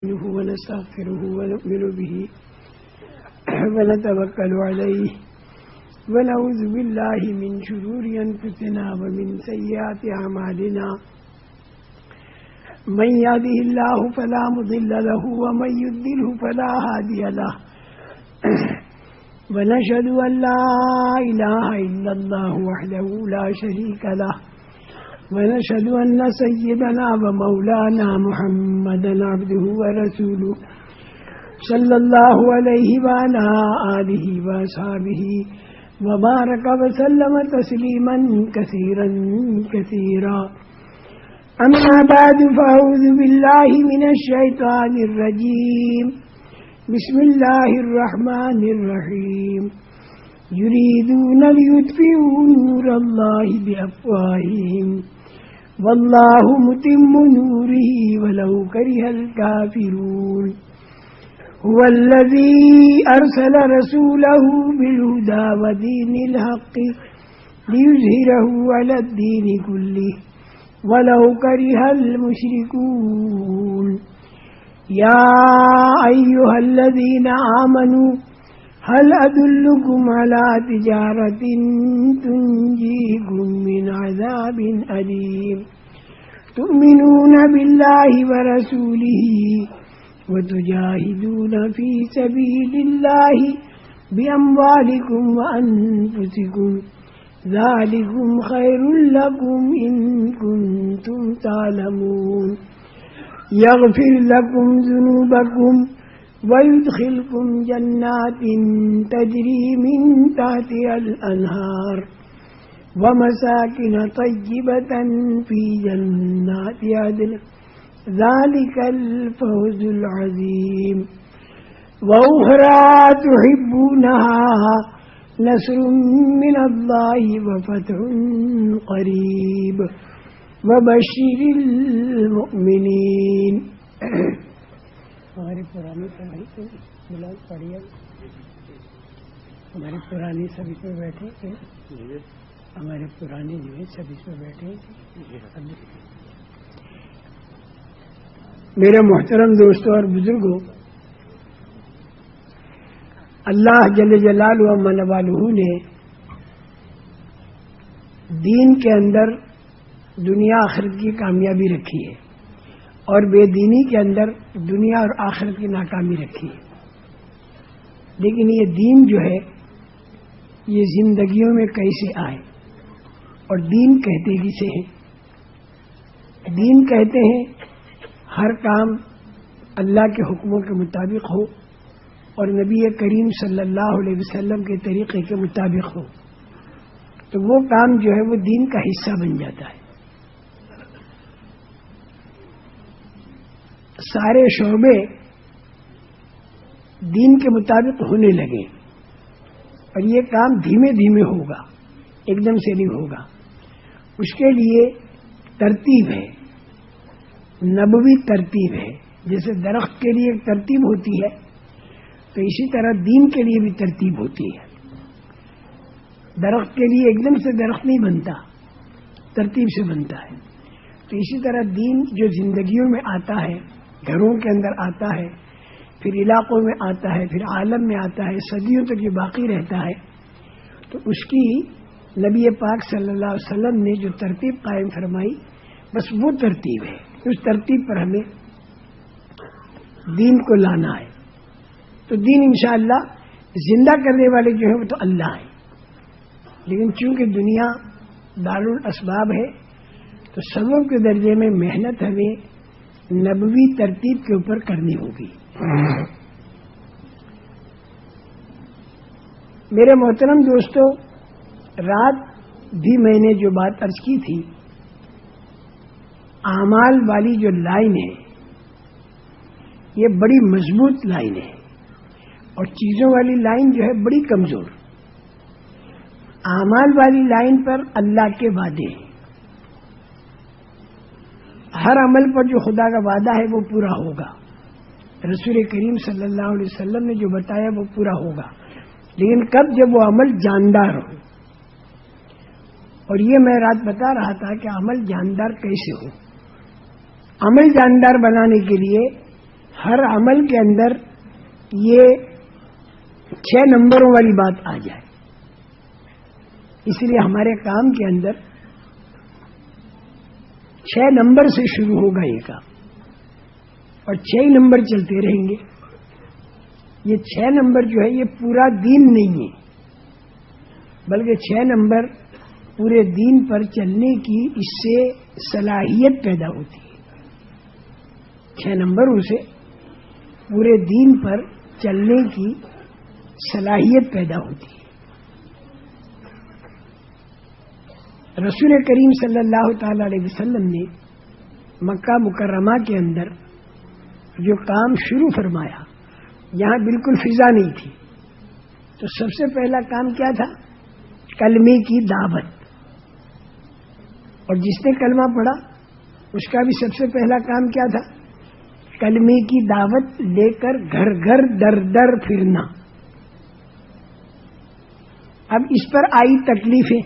ونستغفره ونؤمن به ونتوكل عليه ونعوذ بالله من شرور أنفسنا ومن سيئات أعمالنا من يهده الله فلا مضل له ومن يضلل فلا هادي له ونشهد أن لا إله إلا الله وحده لا شريك له ونشهد أن سيدنا ومولانا محمدا عبده ورسوله صلى الله عليه وعلى آله وأصحابه وبارك وسلم تسليما كثيرا كثيرا أما بعد فأعوذ بالله من الشيطان الرجيم بسم الله الرحمن الرحيم يريدون ليطفئوا نور الله بأفواههم والله متم نوره ولو كره الكافرون هو الذي أرسل رسوله بالهدى ودين الحق ليظهره على الدين كله ولو كره المشركون يا أيها الذين آمنوا هل أدلكم على تجارة تنجيكم من عذاب أليم تؤمنون بالله ورسوله وتجاهدون في سبيل الله بأموالكم وأنفسكم ذلكم خير لكم إن كنتم تعلمون يغفر لكم ذنوبكم ويدخلكم جنات تجري من تحتها الأنهار ومساكن طيبة في جنات عدن ذلك الفوز العظيم وأخرى تحبونها نصر من الله وفتح قريب وبشر المؤمنين. ہماری پرانی پڑھائی تو بلال پڑھیے، ہماری پرانی سب اس میں بیٹھے تھے، ہمارے پرانے جو ہے سب اس میں بیٹھے تھے. میرے محترم دوستوں اور بزرگوں، اللہ جل جلالہ و من والہ نے دین کے اندر دنیا آخرت کی کامیابی رکھی ہے اور بے دینی کے اندر دنیا اور آخرت کی ناکامی رکھی ہے. لیکن یہ دین جو ہے یہ زندگیوں میں کیسے آئے، اور دین کہتے کسے ہیں؟ دین کہتے ہیں ہر کام اللہ کے حکموں کے مطابق ہو اور نبی کریم صلی اللہ علیہ وسلم کے طریقے کے مطابق ہو، تو وہ کام جو ہے وہ دین کا حصہ بن جاتا ہے. سارے شعبے دین کے مطابق ہونے لگے، اور یہ کام دھیمے دھیمے ہوگا، ایک دم سے نہیں ہوگا. اس کے لیے ترتیب ہے، نبوی ترتیب ہے. جیسے درخت کے لیے ایک ترتیب ہوتی ہے تو اسی طرح دین کے لیے بھی ترتیب ہوتی ہے. درخت کے لیے ایک دم سے درخت نہیں بنتا، ترتیب سے بنتا ہے. تو اسی طرح دین جو زندگیوں میں آتا ہے، گھروں کے اندر آتا ہے، پھر علاقوں میں آتا ہے، پھر عالم میں آتا ہے، صدیوں تک یہ باقی رہتا ہے. تو اس کی نبی پاک صلی اللہ علیہ وسلم نے جو ترتیب قائم فرمائی، بس وہ ترتیب ہے. اس ترتیب پر ہمیں دین کو لانا ہے. تو دین انشاءاللہ زندہ کرنے والے جو ہیں وہ تو اللہ ہیں، لیکن چونکہ دنیا دارالاسباب ہے تو سبب کے درجے میں محنت ہمیں نبوی ترتیب کے اوپر کرنی ہوگی. میرے محترم دوستو، رات بھی میں نے جو بات عرض کی تھی، اعمال والی جو لائن ہے یہ بڑی مضبوط لائن ہے، اور چیزوں والی لائن جو ہے بڑی کمزور. اعمال والی لائن پر اللہ کے وعدے ہیں، ہر عمل پر جو خدا کا وعدہ ہے وہ پورا ہوگا. رسول کریم صلی اللہ علیہ وسلم نے جو بتایا وہ پورا ہوگا، لیکن کب؟ جب وہ عمل جاندار ہو. اور یہ میں رات بتا رہا تھا کہ عمل جاندار کیسے ہو. عمل جاندار بنانے کے لیے ہر عمل کے اندر یہ 6 نمبروں والی بات آ جائے. اس لیے ہمارے کام کے اندر 6 نمبر سے شروع ہوگا یہ کام اور 6 نمبر چلتے رہیں گے. یہ 6 نمبر جو ہے یہ پورا دین نہیں ہے، بلکہ 6 نمبر پورے دین پر چلنے کی اس سے صلاحیت پیدا ہوتی ہے. 6 نمبروں سے پورے دین پر چلنے کی صلاحیت پیدا ہوتی ہے. رسول کریم صلی اللہ تعالی علیہ وسلم نے مکہ مکرمہ کے اندر جو کام شروع فرمایا، یہاں بالکل فضا نہیں تھی، تو سب سے پہلا کام کیا تھا؟ کلمے کی دعوت. اور جس نے کلمہ پڑھا اس کا بھی سب سے پہلا کام کیا تھا؟ کلمے کی دعوت لے کر گھر گھر در در پھرنا. اب اس پر آئی تکلیفیں،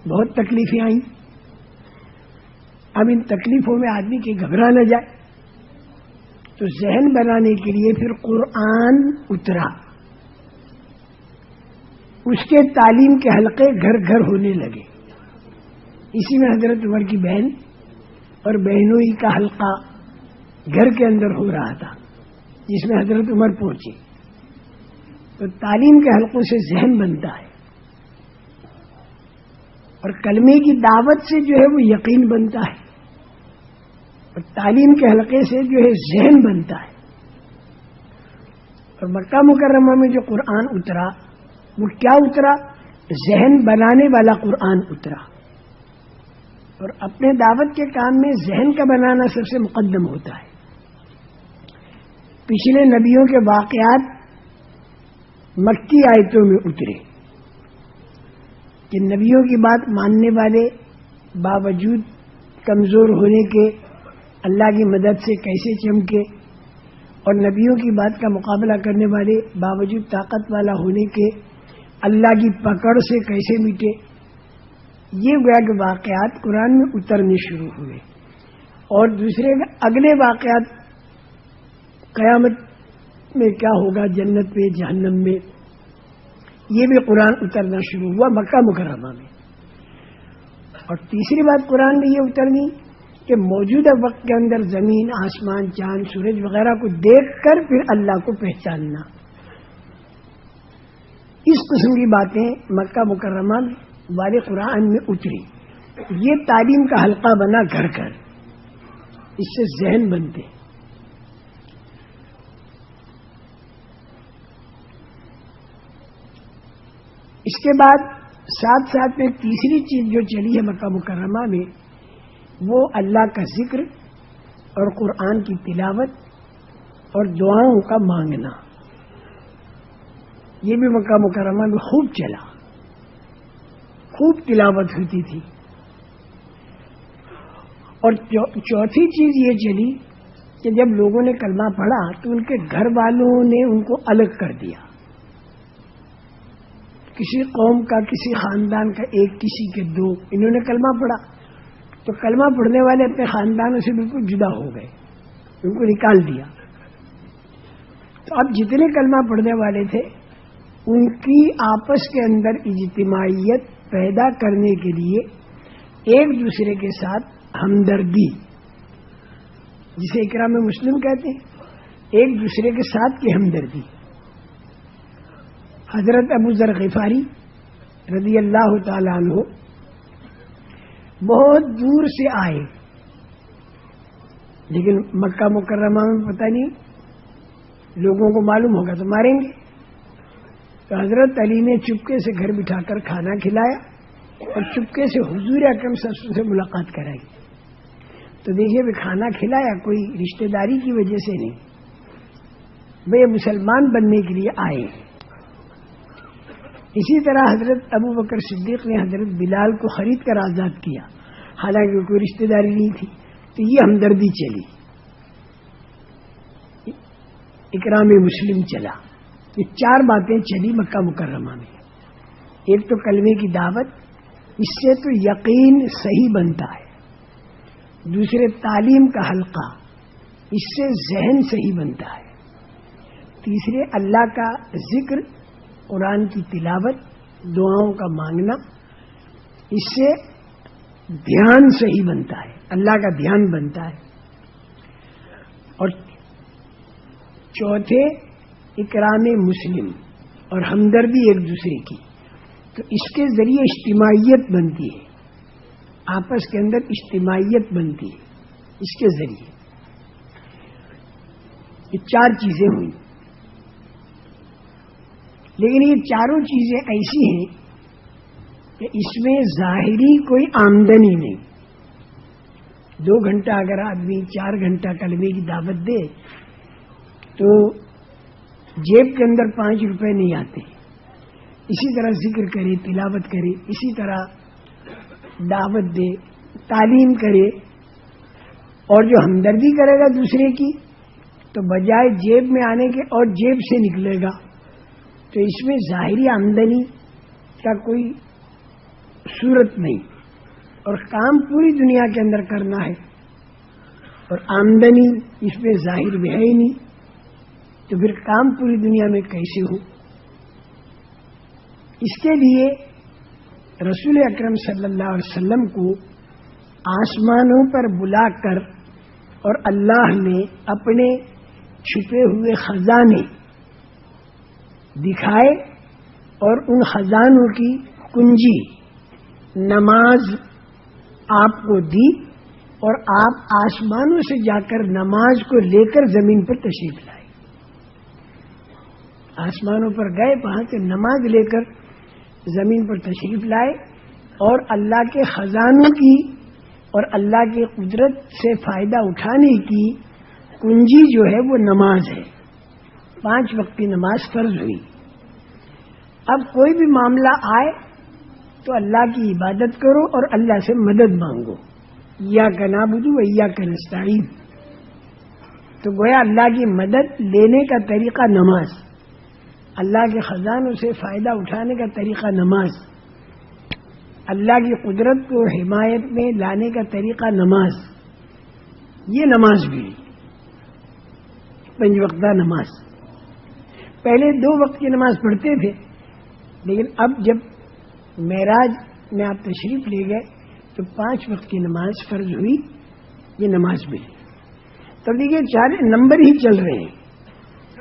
بہت تکلیفیں آئیں. اب ان تکلیفوں میں آدمی کے گھبرا نہ جائے تو ذہن بنانے کے لیے پھر قرآن اترا. اس کے تعلیم کے حلقے گھر گھر ہونے لگے. اسی میں حضرت عمر کی بہن اور بہنوئی کا حلقہ گھر کے اندر ہو رہا تھا، جس میں حضرت عمر پہنچے. تو تعلیم کے حلقوں سے ذہن بنتا ہے اور کلمے کی دعوت سے جو ہے وہ یقین بنتا ہے اور تعلیم کے حلقے سے جو ہے ذہن بنتا ہے. اور مکہ مکرمہ میں جو قرآن اترا وہ کیا اترا؟ ذہن بنانے والا قرآن اترا. اور اپنے دعوت کے کام میں ذہن کا بنانا سب سے مقدم ہوتا ہے. پچھلے نبیوں کے واقعات مکی آیتوں میں اترے کہ نبیوں کی بات ماننے والے باوجود کمزور ہونے کے اللہ کی مدد سے کیسے چمکے، اور نبیوں کی بات کا مقابلہ کرنے والے باوجود طاقت والا ہونے کے اللہ کی پکڑ سے کیسے مٹے. یہ گویا کہ واقعات قرآن میں اترنے شروع ہوئے. اور دوسرے اگلے واقعات قیامت میں کیا ہوگا، جنت میں جہنم میں، یہ بھی قرآن اترنا شروع ہوا مکہ مکرمہ میں. اور تیسری بات قرآن میں یہ اترنی کہ موجودہ وقت کے اندر زمین، آسمان، چاند، سورج وغیرہ کو دیکھ کر پھر اللہ کو پہچاننا. اس قسم کی باتیں مکہ مکرمہ والے قرآن میں اتری. یہ تعلیم کا حلقہ بنا گھر گھر، اس سے ذہن بنتے. اس کے بعد ساتھ ساتھ میں تیسری چیز جو چلی ہے مکہ مکرمہ میں، وہ اللہ کا ذکر اور قرآن کی تلاوت اور دعاؤں کا مانگنا. یہ بھی مکہ مکرمہ میں خوب چلا، خوب تلاوت ہوتی تھی. اور چوتھی چیز یہ چلی کہ جب لوگوں نے کلمہ پڑھا تو ان کے گھر والوں نے ان کو الگ کر دیا. کسی قوم کا، کسی خاندان کا ایک، کسی کے دو، انہوں نے کلمہ پڑھا تو کلمہ پڑھنے والے اپنے خاندانوں سے بالکل جدا ہو گئے، ان کو نکال دیا. تو اب جتنے کلمہ پڑھنے والے تھے ان کی آپس کے اندر اجتماعیت پیدا کرنے کے لیے ایک دوسرے کے ساتھ ہمدردی، جسے اکرام مسلم کہتے ہیں، ایک دوسرے کے ساتھ کی ہمدردی. حضرت ابو ذر غفاری رضی اللہ تعالیٰ عنہ بہت دور سے آئے، لیکن مکہ مکرمہ میں پتہ نہیں، لوگوں کو معلوم ہوگا تو ماریں گے. تو حضرت علی نے چپکے سے گھر بٹھا کر کھانا کھلایا اور چپکے سے حضور اکرم صلی اللہ علیہ وسلم سے ملاقات کرائی. تو دیکھیے بھی کھانا کھلایا کوئی رشتہ داری کی وجہ سے نہیں، وہ مسلمان بننے کے لیے آئے. اسی طرح حضرت ابو بکر صدیق نے حضرت بلال کو خرید کر آزاد کیا، حالانکہ کوئی رشتہ داری نہیں تھی. تو یہ ہمدردی چلی، اکرام مسلم چلا. یہ 4 باتیں چلی مکہ مکرمہ میں. ایک تو کلمے کی دعوت، اس سے تو یقین صحیح بنتا ہے. دوسرے تعلیم کا حلقہ، اس سے ذہن صحیح بنتا ہے. تیسرے اللہ کا ذکر، قرآن کی تلاوت، دعاؤں کا مانگنا، اس سے دھیان صحیح بنتا ہے، اللہ کا دھیان بنتا ہے. اور چوتھے اکرام مسلم اور ہمدردی ایک دوسرے کی، تو اس کے ذریعے اجتماعیت بنتی ہے، آپس کے اندر اجتماعیت بنتی ہے اس کے ذریعے. یہ چار چیزیں ہوئی، لیکن یہ چاروں چیزیں ایسی ہیں کہ اس میں ظاہری کوئی آمدنی نہیں. 2 گھنٹہ اگر آدمی 4 گھنٹہ کلمے کی دعوت دے تو جیب کے اندر 5 روپے نہیں آتے. اسی طرح ذکر کرے، تلاوت کرے، اسی طرح دعوت دے، تعلیم کرے، اور جو ہمدردی کرے گا دوسرے کی تو بجائے جیب میں آنے کے اور جیب سے نکلے گا. تو اس میں ظاہری آمدنی کا کوئی صورت نہیں، اور کام پوری دنیا کے اندر کرنا ہے اور آمدنی اس میں ظاہر بھی ہے ہی نہیں، تو پھر کام پوری دنیا میں کیسے ہو؟ اس کے لیے رسول اکرم صلی اللہ علیہ وسلم کو آسمانوں پر بلا کر اور اللہ نے اپنے چھپے ہوئے خزانے دکھائے اور ان خزانوں کی کنجی نماز آپ کو دی، اور آپ آسمانوں سے جا کر نماز کو لے کر زمین پر تشریف لائے. آسمانوں پر گئے، وہاں سے نماز لے کر زمین پر تشریف لائے، اور اللہ کے خزانوں کی اور اللہ کی قدرت سے فائدہ اٹھانے کی کنجی جو ہے وہ نماز ہے. 5 وقت کی نماز فرض ہوئی. اب کوئی بھی معاملہ آئے تو اللہ کی عبادت کرو اور اللہ سے مدد مانگو. ایاک نعبد و ایاک نستعین. تو گویا اللہ کی مدد لینے کا طریقہ نماز، اللہ کے خزانوں سے فائدہ اٹھانے کا طریقہ نماز، اللہ کی قدرت کو حمایت میں لانے کا طریقہ نماز. یہ نماز بھی 5 وقتہ نماز. پہلے 2 وقت کی نماز پڑھتے تھے، لیکن اب جب معراج میں آپ تشریف لے گئے تو 5 وقت کی نماز فرض ہوئی. یہ نماز بھی تو دیکھیے 4 نمبر ہی چل رہے ہیں.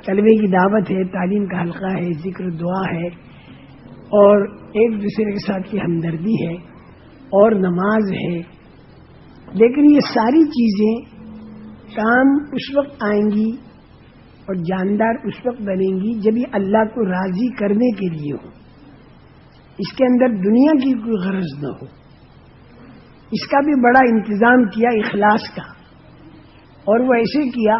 کلمے کی دعوت ہے، تعلیم کا حلقہ ہے، ذکر دعا ہے، اور ایک دوسرے کے ساتھ کی ہمدردی ہے، اور نماز ہے. لیکن یہ ساری چیزیں کام اس وقت آئیں گی اور جاندار اس وقت بنیں گی جب یہ اللہ کو راضی کرنے کے لیے ہو. اس کے اندر دنیا کی کوئی غرض نہ ہو. اس کا بھی بڑا انتظام کیا اخلاص کا، اور وہ ایسے کیا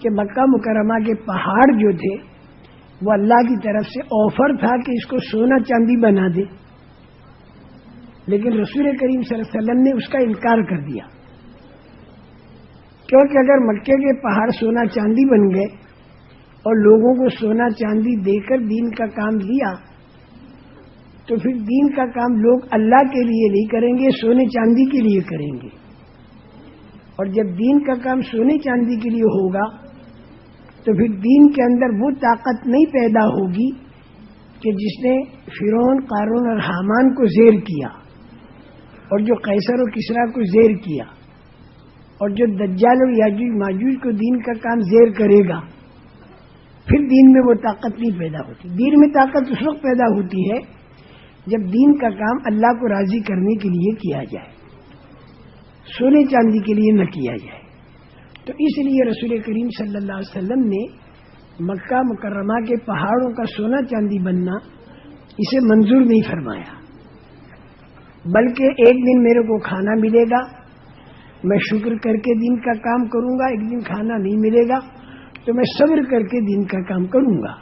کہ مکہ مکرمہ کے پہاڑ جو تھے وہ اللہ کی طرف سے آفر تھا کہ اس کو سونا چاندی بنا دے، لیکن رسول کریم صلی اللہ علیہ وسلم نے اس کا انکار کر دیا، کیونکہ اگر مکے کے پہاڑ سونا چاندی بن گئے اور لوگوں کو سونا چاندی دے کر دین کا کام لیا تو پھر دین کا کام لوگ اللہ کے لیے نہیں کریں گے، سونے چاندی کے لیے کریں گے. اور جب دین کا کام سونے چاندی کے لیے ہوگا تو پھر دین کے اندر وہ طاقت نہیں پیدا ہوگی کہ جس نے فرعون، قارون اور حامان کو زیر کیا، اور جو قیصر و کسریٰ کو زیر کیا، اور جو دجال اور یاجوج ماجوج کو دین کا کام زیر کرے گا. پھر دین میں وہ طاقت نہیں پیدا ہوتی. دین میں طاقت اس وقت پیدا ہوتی ہے جب دین کا کام اللہ کو راضی کرنے کے لیے کیا جائے، سونے چاندی کے لیے نہ کیا جائے. تو اس لیے رسول کریم صلی اللہ علیہ وسلم نے مکہ مکرمہ کے پہاڑوں کا سونا چاندی بننا اسے منظور نہیں فرمایا، بلکہ ایک دن میرے کو کھانا ملے گا، میں شکر کر کے دین کا کام کروں گا، ایک دن کھانا نہیں ملے گا تو میں صبر کر کے دین کا کام کروں گا.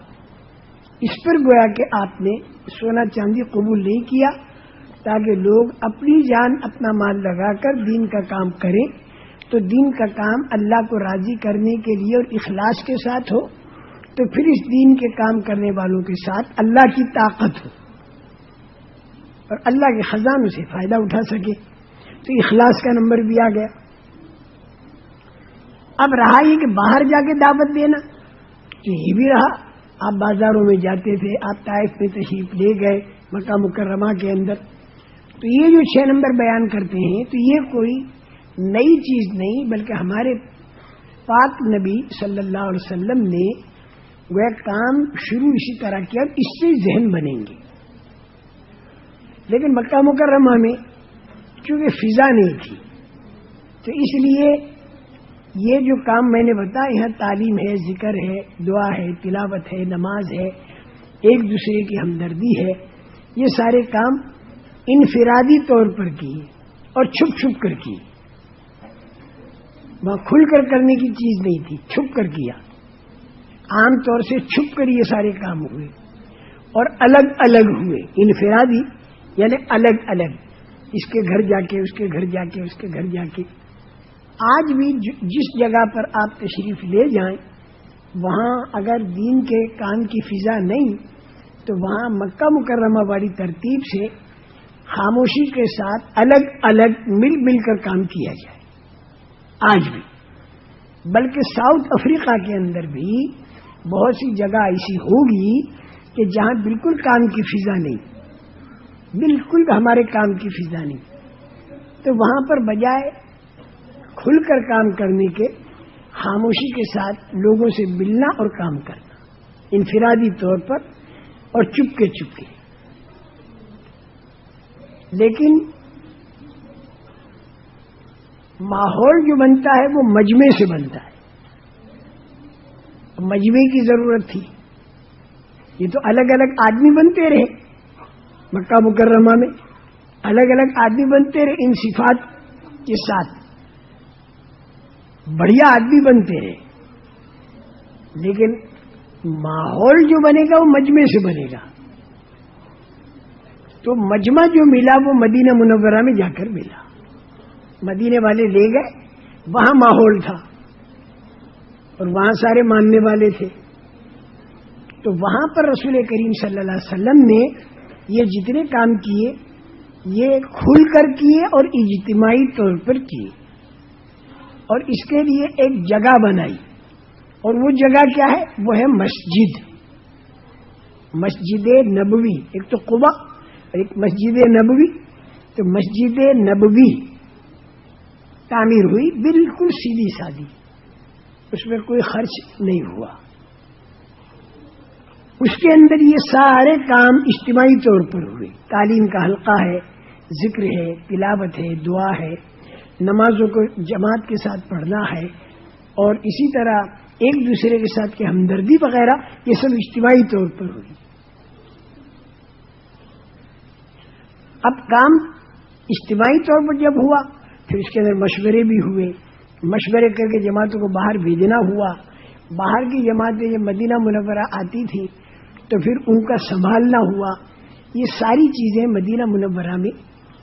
اس پر گویا کہ آپ نے سونا چاندی قبول نہیں کیا تاکہ لوگ اپنی جان اپنا مال لگا کر دین کا کام کریں. تو دین کا کام اللہ کو راضی کرنے کے لیے اور اخلاص کے ساتھ ہو، تو پھر اس دین کے کام کرنے والوں کے ساتھ اللہ کی طاقت ہو اور اللہ کے خزانوں سے فائدہ اٹھا سکے. تو اخلاص کا نمبر بھی آ گیا. اب رہا یہ کہ باہر جا کے دعوت دینا، تو یہ بھی رہا. آپ بازاروں میں جاتے تھے، آپ طائف میں تشریف لے گئے مکہ مکرمہ کے اندر، تو یہ جو 6 نمبر بیان کرتے ہیں تو یہ کوئی نئی چیز نہیں، بلکہ ہمارے پاک نبی صلی اللہ علیہ وسلم نے وہ کام شروع اسی طرح کیا، اس سے ذہن بنیں گے. لیکن مکہ مکرمہ میں چونکہ فضا نہیں تھی، تو اس لیے یہ جو کام میں نے بتایا، یہاں تعلیم ہے، ذکر ہے، دعا ہے، تلاوت ہے، نماز ہے، ایک دوسرے کی ہمدردی ہے، یہ سارے کام انفرادی طور پر کیے اور چھپ چھپ کر کیے. وہاں کھل کر کرنے کی چیز نہیں تھی، چھپ کر کیا. عام طور سے چھپ کر یہ سارے کام ہوئے اور الگ الگ ہوئے. انفرادی یعنی الگ الگ، اس کے گھر جا کے، اس کے گھر جا کے، اس کے گھر جا کے. آج بھی جس جگہ پر آپ تشریف لے جائیں، وہاں اگر دین کے کام کی فضا نہیں تو وہاں مکہ مکرمہ والی ترتیب سے خاموشی کے ساتھ الگ الگ مل مل کر کام کیا جائے. آج بھی، بلکہ ساؤتھ افریقہ کے اندر بھی بہت سی جگہ ایسی ہوگی کہ جہاں بالکل کام کی فضا نہیں، بالکل ہمارے کام کی فضا نہیں، تو وہاں پر بجائے کھل کر کام کرنے کے خاموشی کے ساتھ لوگوں سے ملنا اور کام کرنا، انفرادی طور پر اور چپکے چپکے. لیکن ماحول جو بنتا ہے وہ مجمع سے بنتا ہے. مجمع کی ضرورت تھی. یہ تو الگ الگ آدمی بنتے رہے مکہ مکرمہ میں، الگ الگ آدمی بنتے رہے ان صفات کے ساتھ، بڑھیا آدمی بنتے رہے. لیکن ماحول جو بنے گا وہ مجمع سے بنے گا. تو مجمع جو ملا وہ مدینہ منورہ میں جا کر ملا. مدینے والے لے گئے، وہاں ماحول تھا اور وہاں سارے ماننے والے تھے. تو وہاں پر رسول کریم صلی اللہ علیہ وسلم نے یہ جتنے کام کیے یہ کھل کر کیے اور اجتماعی طور پر کیے، اور اس کے لیے ایک جگہ بنائی. اور وہ جگہ کیا ہے؟ وہ ہے مسجد، مسجد نبوی. ایک تو قباء اور ایک مسجد نبوی. تو مسجد نبوی تعمیر ہوئی، بالکل سیدھی سادی، اس میں کوئی خرچ نہیں ہوا. اس کے اندر یہ سارے کام اجتماعی طور پر ہوئے. تعلیم کا حلقہ ہے، ذکر ہے، تلاوت ہے، دعا ہے، نمازوں کو جماعت کے ساتھ پڑھنا ہے، اور اسی طرح ایک دوسرے کے ساتھ کی ہمدردی وغیرہ، یہ سب اجتماعی طور پر ہوئی. اب کام اجتماعی طور پر جب ہوا پھر اس کے اندر مشورے بھی ہوئے. مشورے کر کے جماعتوں کو باہر بھیجنا ہوا. باہر کی جماعتیں جب مدینہ منورہ آتی تھی تو پھر ان کا سنبھالنا ہوا. یہ ساری چیزیں مدینہ منورہ میں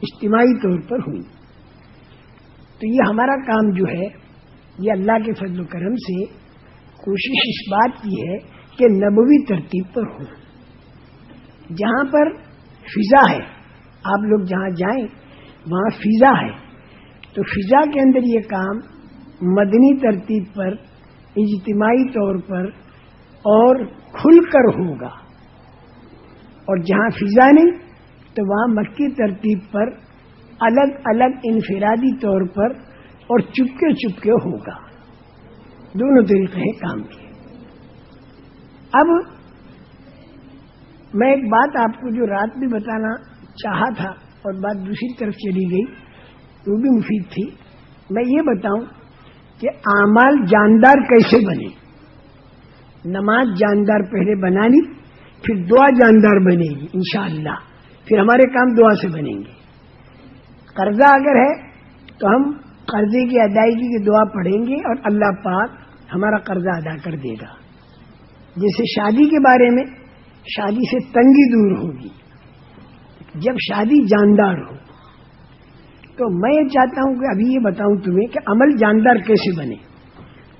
اجتماعی طور پر ہوئی. تو یہ ہمارا کام جو ہے یہ اللہ کے فضل و کرم سے کوشش اس بات کی ہے کہ نبوی ترتیب پر ہو. جہاں پر فضا ہے، آپ لوگ جہاں جائیں وہاں فضا ہے، تو فضا کے اندر یہ کام مدنی ترتیب پر، اجتماعی طور پر اور کھل کر ہوگا. اور جہاں فضا نہیں تو وہاں مکی ترتیب پر الگ الگ انفرادی طور پر اور چپکے چپکے ہوگا. دونوں طریقے ہیں کام کے. اب میں ایک بات آپ کو جو رات بھی بتانا چاہا تھا اور بات دوسری طرف چلی گئی، وہ بھی مفید تھی. میں یہ بتاؤں کہ اعمال جاندار کیسے بنے. نماز جاندار پہلے بنانی، پھر دعا جاندار بنے گی انشاءاللہ، پھر ہمارے کام دعا سے بنیں گے. قرضہ اگر ہے تو ہم قرضے کی ادائیگی کی دعا پڑھیں گے اور اللہ پاک ہمارا قرضہ ادا کر دے گا. جیسے شادی کے بارے میں، شادی سے تنگی دور ہوگی جب شادی جاندار ہو. تو میں یہ چاہتا ہوں کہ ابھی یہ بتاؤں تمہیں کہ عمل جاندار کیسے بنے،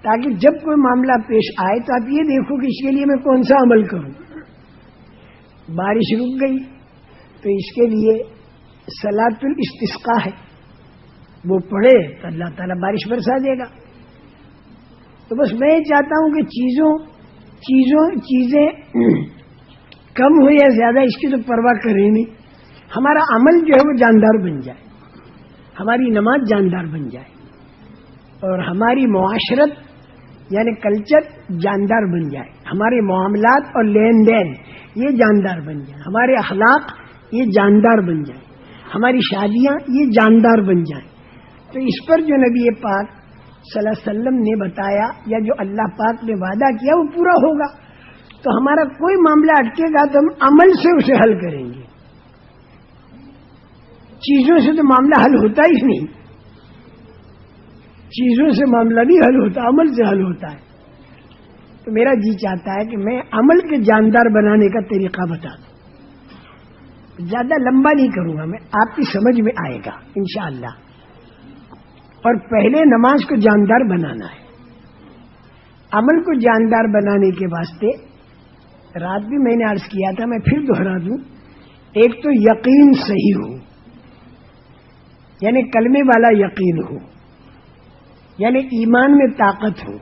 تاکہ جب کوئی معاملہ پیش آئے تو آپ یہ دیکھو کہ اس کے لیے میں کون سا عمل کروں. بارش رک گئی تو اس کے لیے صلاۃ الاستسقاء ہے، وہ پڑھے تو اللہ تعالیٰ بارش برسا دے گا. تو بس میں یہ چاہتا ہوں کہ چیزیں کم ہو یا زیادہ اس کی تو پرواہ کریں نہیں. ہمارا عمل جو ہے وہ جاندار بن جائے, ہماری نماز جاندار بن جائے, اور ہماری معاشرت یعنی کلچر جاندار بن جائے, ہمارے معاملات اور لین دین یہ جاندار بن جائے, ہمارے اخلاق یہ جاندار بن جائیں, ہماری شادیاں یہ جاندار بن جائیں. تو اس پر جو نبی پاک صلی اللہ علیہ وسلم نے بتایا یا جو اللہ پاک نے وعدہ کیا وہ پورا ہوگا. تو ہمارا کوئی معاملہ اٹکے گا تو ہم عمل سے اسے حل کریں گے. چیزوں سے تو معاملہ حل ہوتا ہی نہیں, چیزوں سے معاملہ نہیں حل ہوتا, عمل سے حل ہوتا ہے. تو میرا جی چاہتا ہے کہ میں عمل کے جاندار بنانے کا طریقہ بتا دوں. زیادہ لمبا نہیں کروں گا میں, آپ کی سمجھ میں آئے گا انشاءاللہ. اور پہلے نماز کو جاندار بنانا ہے. عمل کو جاندار بنانے کے واسطے رات بھی میں نے عرض کیا تھا, میں پھر دوہرا دوں. ایک تو یقین صحیح ہو, یعنی کلمے والا یقین ہو, یعنی ایمان میں طاقت ہو,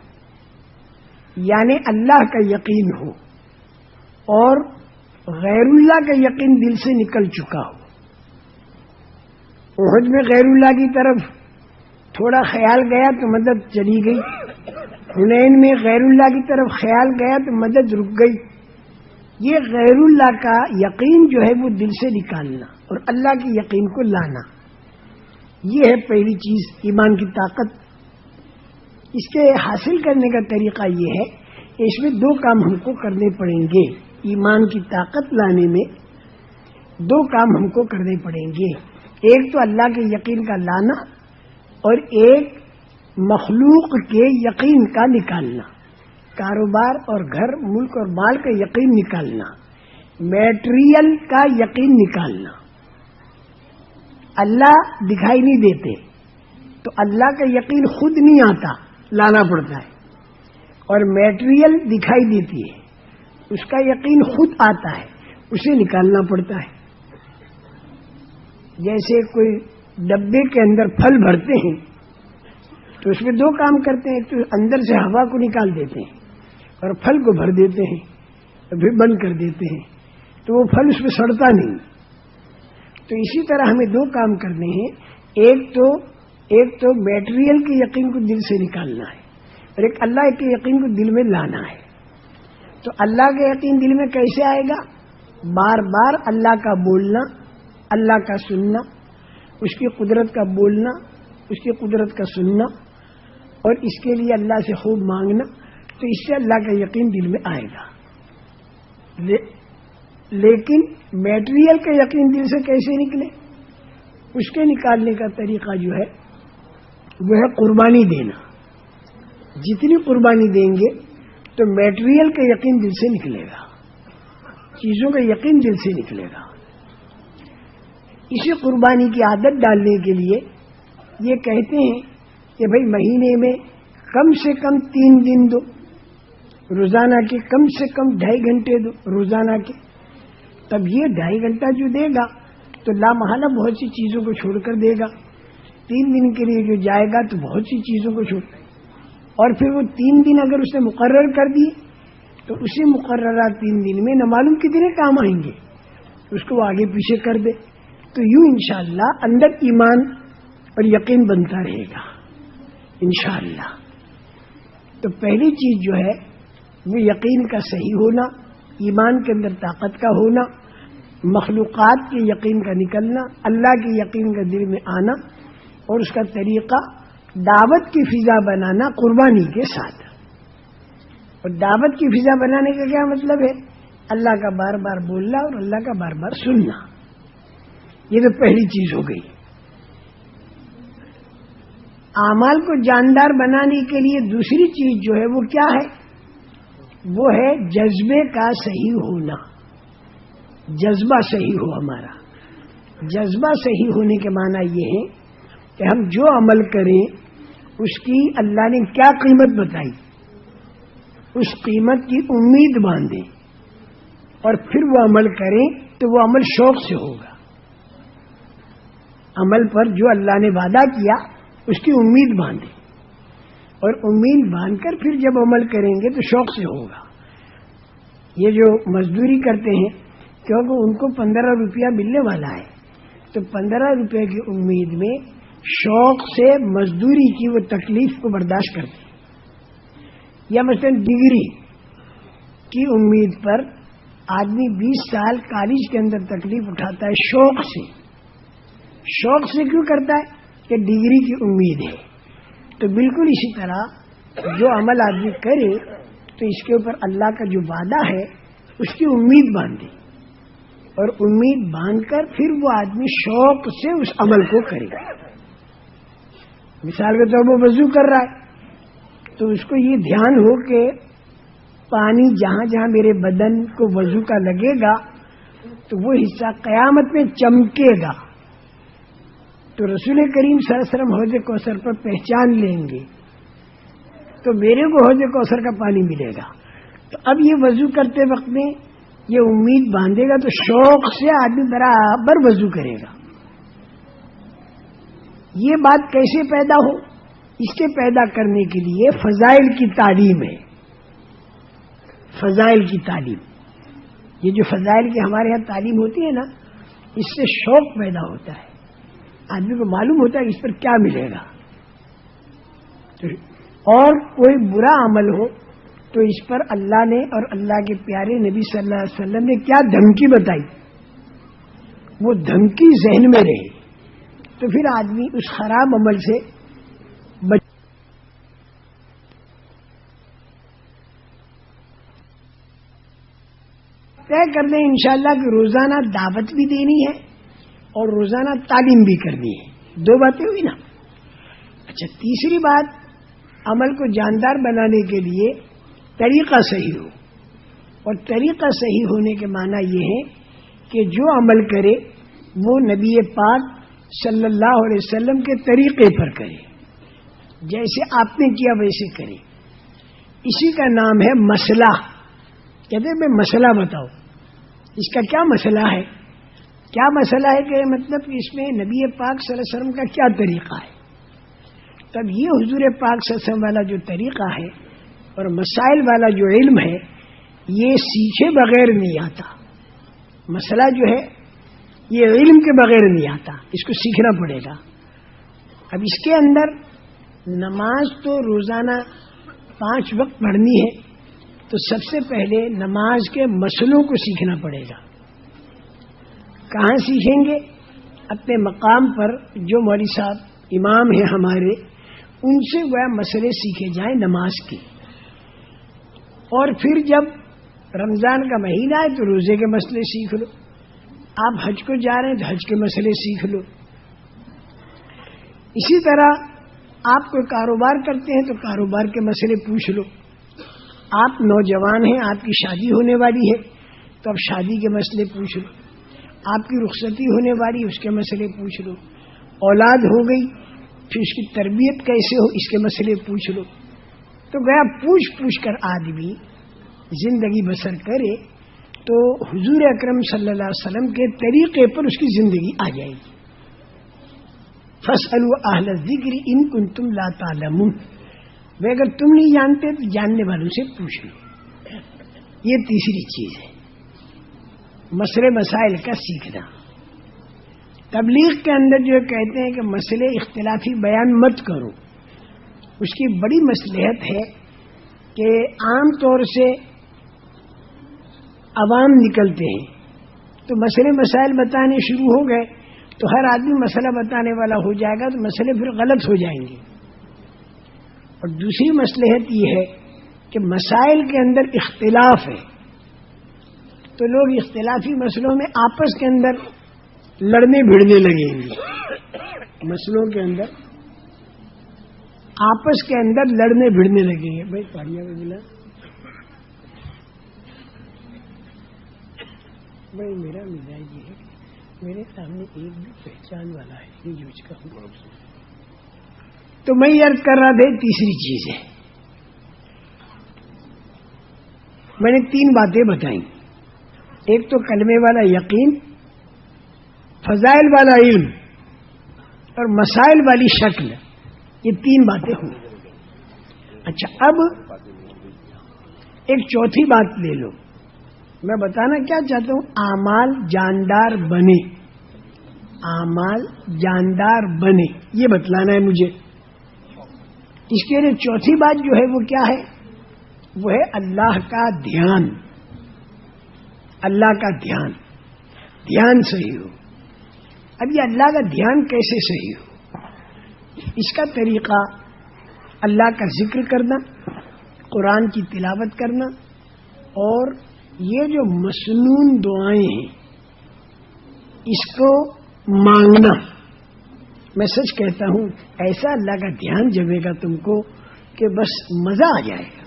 یعنی اللہ کا یقین ہو, اور غیر اللہ کا یقین دل سے نکل چکا ہو. احد میں غیر اللہ کی طرف تھوڑا خیال گیا تو مدد چلی گئی, حنین میں غیر اللہ کی طرف خیال گیا تو مدد رک گئی. یہ غیر اللہ کا یقین جو ہے وہ دل سے نکالنا اور اللہ کے یقین کو لانا, یہ ہے پہلی چیز ایمان کی طاقت. اس کے حاصل کرنے کا طریقہ یہ ہے کہ اس میں دو کام ہم کو کرنے پڑیں گے. ایمان کی طاقت لانے میں دو کام ہم کو کرنے پڑیں گے. ایک تو اللہ کے یقین کا لانا, اور ایک مخلوق کے یقین کا نکالنا. کاروبار اور گھر, ملک اور مال کا یقین نکالنا, میٹریل کا یقین نکالنا. اللہ دکھائی نہیں دیتے تو اللہ کا یقین خود نہیں آتا, لانا پڑتا ہے. اور میٹریل دکھائی دیتی ہے, اس کا یقین خود آتا ہے, اسے نکالنا پڑتا ہے. جیسے کوئی ڈبے کے اندر پھل بھرتے ہیں تو اس میں دو کام کرتے ہیں, ایک تو اندر سے ہوا کو نکال دیتے ہیں اور پھل کو بھر دیتے ہیں, پھر بند کر دیتے ہیں, تو وہ پھل اس میں سڑتا نہیں. تو اسی طرح ہمیں دو کام کرنے ہیں. ایک تو میٹریل کے یقین کو دل سے نکالنا ہے, اور ایک اللہ کے یقین کو دل میں لانا ہے. تو اللہ کا یقین دل میں کیسے آئے گا؟ بار بار اللہ کا بولنا, اللہ کا سننا, اس کی قدرت کا بولنا, اس کی قدرت کا سننا, اور اس کے لیے اللہ سے خوب مانگنا. تو اس سے اللہ کا یقین دل میں آئے گا. لیکن میٹریل کا یقین دل سے کیسے نکلے؟ اس کے نکالنے کا طریقہ جو ہے وہ ہے قربانی دینا. جتنی قربانی دیں گے تو میٹریل کا یقین دل سے نکلے گا, چیزوں کا یقین دل سے نکلے گا. اسی قربانی کی عادت ڈالنے کے لیے یہ کہتے ہیں کہ بھئی مہینے میں کم سے کم 3 دن دو, روزانہ کے کم سے کم 2.5 گھنٹے دو روزانہ کے. تب یہ 2.5 گھنٹہ جو دے گا تو لامحالہ بہت سی چیزوں کو چھوڑ کر دے گا. 3 دن کے لیے جو جائے گا تو بہت سی چیزوں کو چھوڑ, اور پھر وہ 3 دن اگر اسے مقرر کر دیے تو اسی مقررہ 3 دن میں نہ معلوم کتنے کام آئیں گے, اس کو آگے پیچھے کر دے. تو یوں انشاءاللہ اندر ایمان اور یقین بنتا رہے گا انشاءاللہ. تو پہلی چیز جو ہے وہ یقین کا صحیح ہونا, ایمان کے اندر طاقت کا ہونا, مخلوقات کے یقین کا نکلنا, اللہ کے یقین کا دل میں آنا, اور اس کا طریقہ دعوت کی فضا بنانا قربانی کے ساتھ. اور دعوت کی فضا بنانے کا کیا مطلب ہے؟ اللہ کا بار بار بولنا اور اللہ کا بار بار سننا. یہ تو پہلی چیز ہو گئی. اعمال کو جاندار بنانے کے لیے دوسری چیز جو ہے وہ کیا ہے؟ وہ ہے جذبے کا صحیح ہونا. جذبہ صحیح ہو ہمارا. جذبہ صحیح ہونے کے معنی یہ ہے کہ ہم جو عمل کریں اس کی اللہ نے کیا قیمت بتائی, اس قیمت کی امید باندھیں, اور پھر وہ عمل کریں تو وہ عمل شوق سے ہوگا. عمل پر جو اللہ نے وعدہ کیا اس کی امید باندھیں. اور امید باندھ کر پھر جب عمل کریں گے تو شوق سے ہوگا. یہ جو مزدوری کرتے ہیں کیونکہ ان کو 15 روپیہ ملنے والا ہے، تو 15 روپے کی امید میں شوق سے مزدوری کی وہ تکلیف کو برداشت کرتے ہیں. یا مثلا ڈگری کی امید پر آدمی 20 سال کالج کے اندر تکلیف اٹھاتا ہے شوق سے. شوق سے کیوں کرتا ہے؟ کہ ڈگری کی امید ہے. تو بالکل اسی طرح جو عمل آدمی کرے تو اس کے اوپر اللہ کا جو وعدہ ہے اس کی امید باندھے، اور امید باندھ کر پھر وہ آدمی شوق سے اس عمل کو کرے. مثال کے طور پر وضو کر رہا ہے تو اس کو یہ دھیان ہو کہ پانی جہاں جہاں میرے بدن کو وضو کا لگے گا تو وہ حصہ قیامت میں چمکے گا. تو رسول کریم صلی اللہ علیہ وسلم حوض کوثر پر پہچان لیں گے تو میرے کو حوض کوثر کا پانی ملے گا. تو اب یہ وضو کرتے وقت میں یہ امید باندھے گا تو شوق سے آدمی برابر وضو کرے گا. یہ بات کیسے پیدا ہو؟ اس کے پیدا کرنے کے لیے فضائل کی تعلیم ہے. فضائل کی تعلیم، یہ جو فضائل کی ہمارے یہاں تعلیم ہوتی ہے نا، اس سے شوق پیدا ہوتا ہے. آدمی کو معلوم ہوتا ہے اس پر کیا ملے گا. اور کوئی برا عمل ہو تو اس پر اللہ نے اور اللہ کے پیارے نبی صلی اللہ علیہ وسلم نے کیا دھمکی بتائی، وہ دھمکی ذہن میں رہے تو پھر آدمی اس خراب عمل سے بچ. طے کر دیں انشاءاللہ کہ روزانہ دعوت بھی دینی ہے اور روزانہ تعلیم بھی کرنی ہے. 2 باتیں ہوئی نا. اچھا، تیسری بات، عمل کو جاندار بنانے کے لیے طریقہ صحیح ہو. اور طریقہ صحیح ہونے کے معنی یہ ہے کہ جو عمل کرے وہ نبی پاک صلی اللہ علیہ وسلم کے طریقے پر کرے، جیسے آپ نے کیا ویسے کرے. اسی کا نام ہے مسئلہ. کہتے ہیں میں مسئلہ بتاؤ، اس کا کیا مسئلہ ہے؟ کیا مسئلہ ہے کہ مطلب کہ اس میں نبی پاک صلی اللہ علیہ وسلم کا کیا طریقہ ہے. تب یہ حضور پاک صلی اللہ علیہ وسلم والا جو طریقہ ہے اور مسائل والا جو علم ہے یہ سیکھے بغیر نہیں آتا. مسئلہ جو ہے یہ علم کے بغیر نہیں آتا، اس کو سیکھنا پڑے گا. اب اس کے اندر نماز تو روزانہ 5 وقت پڑھنی ہے تو سب سے پہلے نماز کے مسئلوں کو سیکھنا پڑے گا. کہاں سیکھیں گے؟ اپنے مقام پر جو مولوی صاحب امام ہیں ہمارے، ان سے وہ مسئلے سیکھے جائیں نماز کے. اور پھر جب رمضان کا مہینہ ہے تو روزے کے مسئلے سیکھ لو. آپ حج کو جا رہے ہیں تو حج کے مسئلے سیکھ لو. اسی طرح آپ کوئی کاروبار کرتے ہیں تو کاروبار کے مسئلے پوچھ لو. آپ نوجوان ہیں، آپ کی شادی ہونے والی ہے تو اب شادی کے مسئلے پوچھ لو. آپ کی رخصتی ہونے والی اس کے مسئلے پوچھ لو. اولاد ہو گئی پھر اس کی تربیت کیسے ہو اس کے مسئلے پوچھ لو. تو گیا پوچھ کر آدمی زندگی بسر کرے تو حضور اکرم صلی اللہ علیہ وسلم کے طریقے پر اس کی زندگی آ جائے گی. فاسألوا اہل الذکر ان کنتم لا تعلمون. وہ اگر تم نہیں جانتے تو جاننے والوں سے پوچھ لو. یہ تیسری چیز ہے، مسئلے مسائل کا سیکھنا. تبلیغ کے اندر جو کہتے ہیں کہ مسئلے اختلافی بیان مت کرو، اس کی بڑی مصلحت ہے کہ عام طور سے عوام نکلتے ہیں تو مسئلے مسائل بتانے شروع ہو گئے تو ہر آدمی مسئلہ بتانے والا ہو جائے گا تو مسئلے پھر غلط ہو جائیں گے. اور دوسری مصلحت یہ ہے کہ مسائل کے اندر اختلاف ہے تو لوگ اختلافی مسئلوں میں آپس کے اندر لڑنے بھیڑنے لگیں گے. مسئلوں کے اندر آپس کے اندر لڑنے بھیڑنے لگیں گے. بھائی پاڑیا میں ملا بھائی میرا مزاج یہ ہے کہ میرے سامنے ایک بھی پہچان والا ہے نہیں یوز کا ہوں. تو میں یہ عرض کر رہا تھا تیسری چیز ہے، میں نے 3 باتیں بتائیں. ایک تو کلمے والا یقین، فضائل والا علم اور مسائل والی شکل. یہ 3 باتیں ہوں. اچھا، اب ایک چوتھی بات لے لو. میں بتانا کیا چاہتا ہوں، اعمال جاندار بنے، اعمال جاندار بنے، یہ بتلانا ہے مجھے. اس کے لیے چوتھی بات جو ہے وہ کیا ہے؟ وہ ہے اللہ کا دھیان. اللہ کا دھیان، دھیان صحیح ہو. اب یہ اللہ کا دھیان کیسے صحیح ہو؟ اس کا طریقہ اللہ کا ذکر کرنا، قرآن کی تلاوت کرنا، اور یہ جو مسنون دعائیں ہیں اس کو مانگنا. میں سچ کہتا ہوں ایسا اللہ کا دھیان جمے گا تم کو کہ بس مزہ آ جائے گا.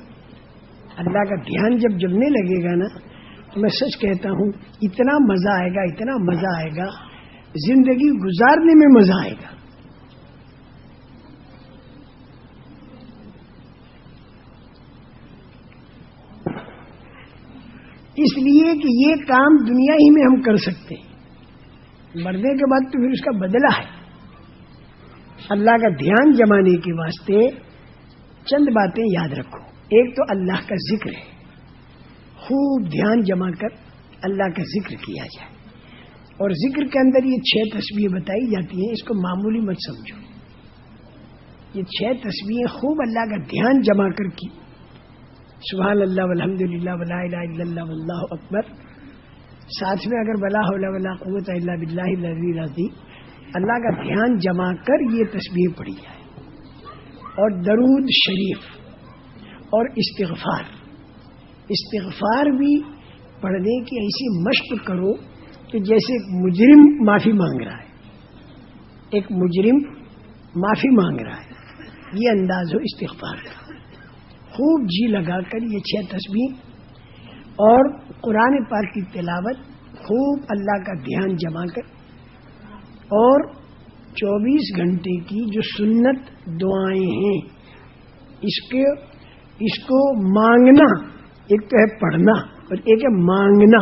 اللہ کا دھیان جب جمنے لگے گا نا تو میں سچ کہتا ہوں اتنا مزہ آئے گا، اتنا مزہ آئے گا، زندگی گزارنے میں مزہ آئے گا. اس لیے کہ یہ کام دنیا ہی میں ہم کر سکتے ہیں، مرنے کے بعد تو پھر اس کا بدلہ ہے. اللہ کا دھیان جمانے کے واسطے چند باتیں یاد رکھو. ایک تو اللہ کا ذکر ہے، خوب دھیان جما کر اللہ کا ذکر کیا جائے. اور ذکر کے اندر یہ 6 تسبیحیں بتائی جاتی ہیں، اس کو معمولی مت سمجھو. یہ 6 تسبیحیں خوب اللہ کا دھیان جما کر کی. سبحان اللہ والحمد للہ ولا الہ الا اللہ واللہ اکبر، ساتھ میں اگر ولا حول ولا قوت الا باللہ العلی العظیم، اللہ کا دھیان جما کر یہ تسبیح پڑھی جائے. اور درود شریف اور استغفار بھی پڑھنے کی ایسی مشق کرو کہ جیسے ایک مجرم معافی مانگ رہا ہے، ایک مجرم معافی مانگ رہا ہے، یہ انداز ہو استغفار کا. خوب جی لگا کر یہ 6 تسبیح اور قرآن پاک کی تلاوت، خوب اللہ کا دھیان جما کر، اور 24 گھنٹے کی جو سنت دعائیں ہیں اس کو مانگنا. ایک تو ہے پڑھنا اور ایک ہے مانگنا.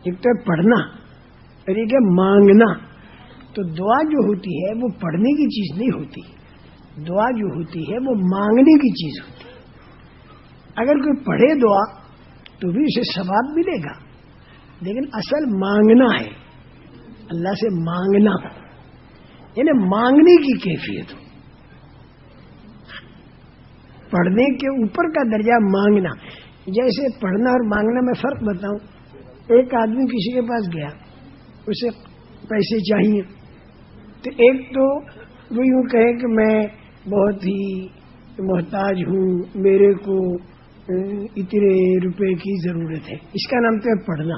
ایک تو ہے پڑھنا اور ایک ہے مانگنا. تو دعا جو ہوتی ہے وہ پڑھنے کی چیز نہیں ہوتی، دعا جو ہوتی ہے وہ مانگنے کی چیز ہوتی ہے. اگر کوئی پڑھے دعا تو بھی اسے ثواب ملے گا، لیکن اصل مانگنا ہے، اللہ سے مانگنا، یعنی مانگنے کی کیفیت ہو. پڑھنے کے اوپر کا درجہ مانگنا. جیسے پڑھنا اور مانگنا میں فرق بتاؤں. ایک آدمی کسی کے پاس گیا، اسے پیسے چاہیے، تو ایک تو وہ یوں کہے کہ میں بہت ہی محتاج ہوں، میرے کو اتنے روپے کی ضرورت ہے، اس کا نام تو ہے پڑھنا.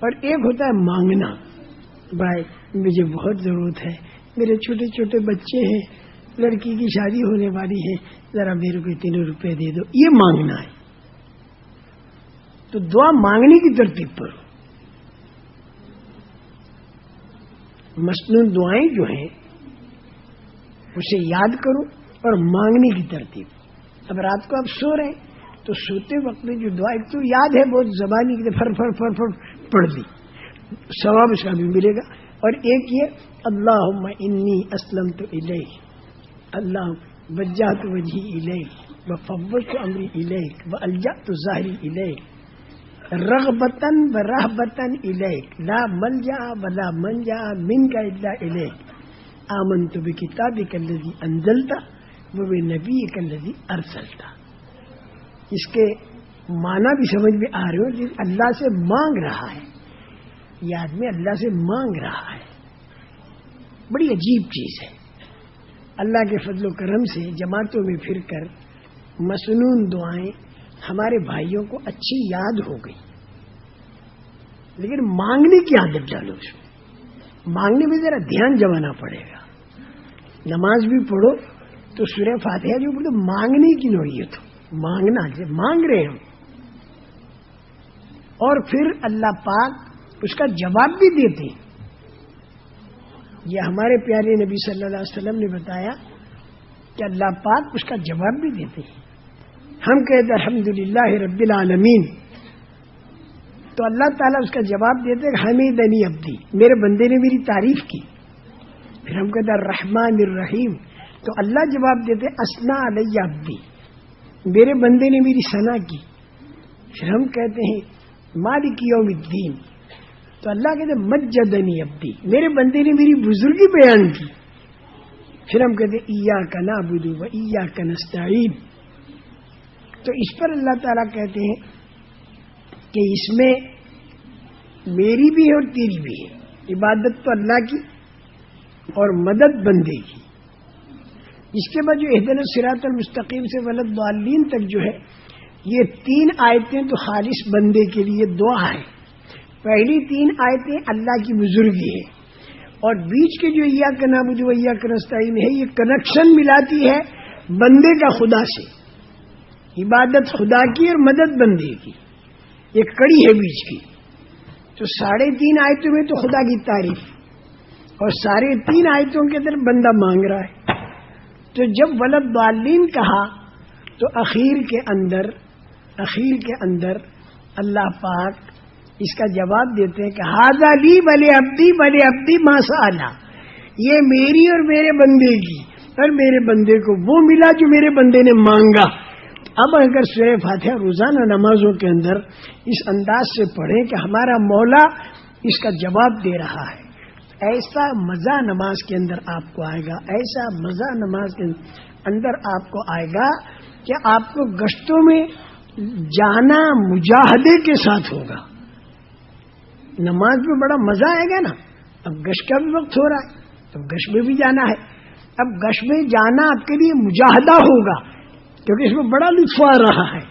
اور ایک ہوتا ہے مانگنا، بھائی مجھے بہت ضرورت ہے، میرے چھوٹے چھوٹے بچے ہیں، لڑکی کی شادی ہونے والی ہے، ذرا میرے کو اتنے روپے دے دو. یہ مانگنا ہے. تو دعا مانگنے کی ترتیب پر. مسنون دعائیں جو ہیں اسے یاد کرو اور مانگنے کی ترتیب. اب رات کو آپ سو رہے ہیں تو سوتے وقت میں جو دعا ایک تو یاد ہے بہت زبانی کی فر فر فر فر پڑھ لی، ثواب اس کا بھی ملے گا. اور ایک یہ اللہم انی اسلمت الیک، اللہ وجہت وجہی الیک وفوضت امری الیک والجأت ظہری الیک رغبتاً ورہبتاً الیک لا ملجا ولا منجا منک الا الیک آمنت بکتابک الذی انزلت وبنبیک الذی ارسلت. اس کے معنی بھی سمجھ میں آ رہے ہو کہ اللہ سے مانگ رہا ہے، یہ آدمی اللہ سے مانگ رہا ہے. بڑی عجیب چیز ہے. اللہ کے فضل و کرم سے جماعتوں میں پھر کر مسنون دعائیں ہمارے بھائیوں کو اچھی یاد ہو گئی، لیکن مانگنے کی عادت ڈالو. اس میں مانگنے میں ذرا دھیان جمانا پڑے گا. نماز بھی پڑھو تو سورہ فاتحہ جو پڑھو مانگنے کی نوعیت ہو، مانگنا جب مانگ رہے ہو، اور پھر اللہ پاک اس کا جواب بھی دیتے ہیں. یہ ہمارے پیارے نبی صلی اللہ علیہ وسلم نے بتایا کہ اللہ پاک اس کا جواب بھی دیتے ہیں. ہم کہتے الحمدللہ رب العالمین، تو اللہ تعالیٰ اس کا جواب دیتے ہیں حمیدنی عبدی، میرے بندے نے میری تعریف کی. پھر ہم کہتے الرحمن الرحیم، تو اللہ جواب دیتے اسنا علیہ عبدی، میرے بندے نے میری ثنا کی. پھر ہم کہتے ہیں مالک یوم الدین، تو اللہ کہتے مجدنی عبدی، میرے بندے نے میری بزرگی بیان کی. پھر ہم کہتے ایاک نعبد و ایاک نستعین. تو اس پر اللہ تعالیٰ کہتے ہیں کہ اس میں میری بھی ہے اور تیری بھی ہے. عبادت تو اللہ کی اور مدد بندے کی. اس کے بعد جو اہدنا الصراط المستقیم سے ولا الضالین تک جو ہے، یہ 3 آیتیں تو خالص بندے کے لیے دعا ہے. پہلی 3 آیتیں اللہ کی بزرگی ہے، اور بیچ کے جو ایاک نعبد و ایاک نستعین ہے، یہ کنیکشن ملاتی ہے بندے کا خدا سے. عبادت خدا کی اور مدد بندے کی، ایک کڑی ہے بیچ کی. تو 3.5 آیتوں میں تو خدا کی تعریف، اور 3.5 آیتوں کے اندر بندہ مانگ رہا ہے. تو جب ولد ضالین کہا تو اخیر کے اندر اللہ پاک اس کا جواب دیتے ہیں کہ ھذا لی بلے عبدی ما سألا، یہ میری اور میرے بندے کی، اور میرے بندے کو وہ ملا جو میرے بندے نے مانگا. اب اگر سورہ فاتحہ روزانہ نمازوں کے اندر اس انداز سے پڑھیں کہ ہمارا مولا اس کا جواب دے رہا ہے، ایسا مزہ نماز کے اندر آپ کو آئے گا، ایسا مزہ نماز کے اندر آپ کو آئے گا کہ آپ کو گشتوں میں جانا مجاہدے کے ساتھ ہوگا. نماز میں بڑا مزہ آئے گا نا. اب گشت کا بھی وقت ہو رہا ہے، اب گشت میں بھی جانا ہے. اب گشت میں جانا آپ کے لیے مجاہدہ ہوگا، کیونکہ اس میں بڑا لطف آ رہا ہے.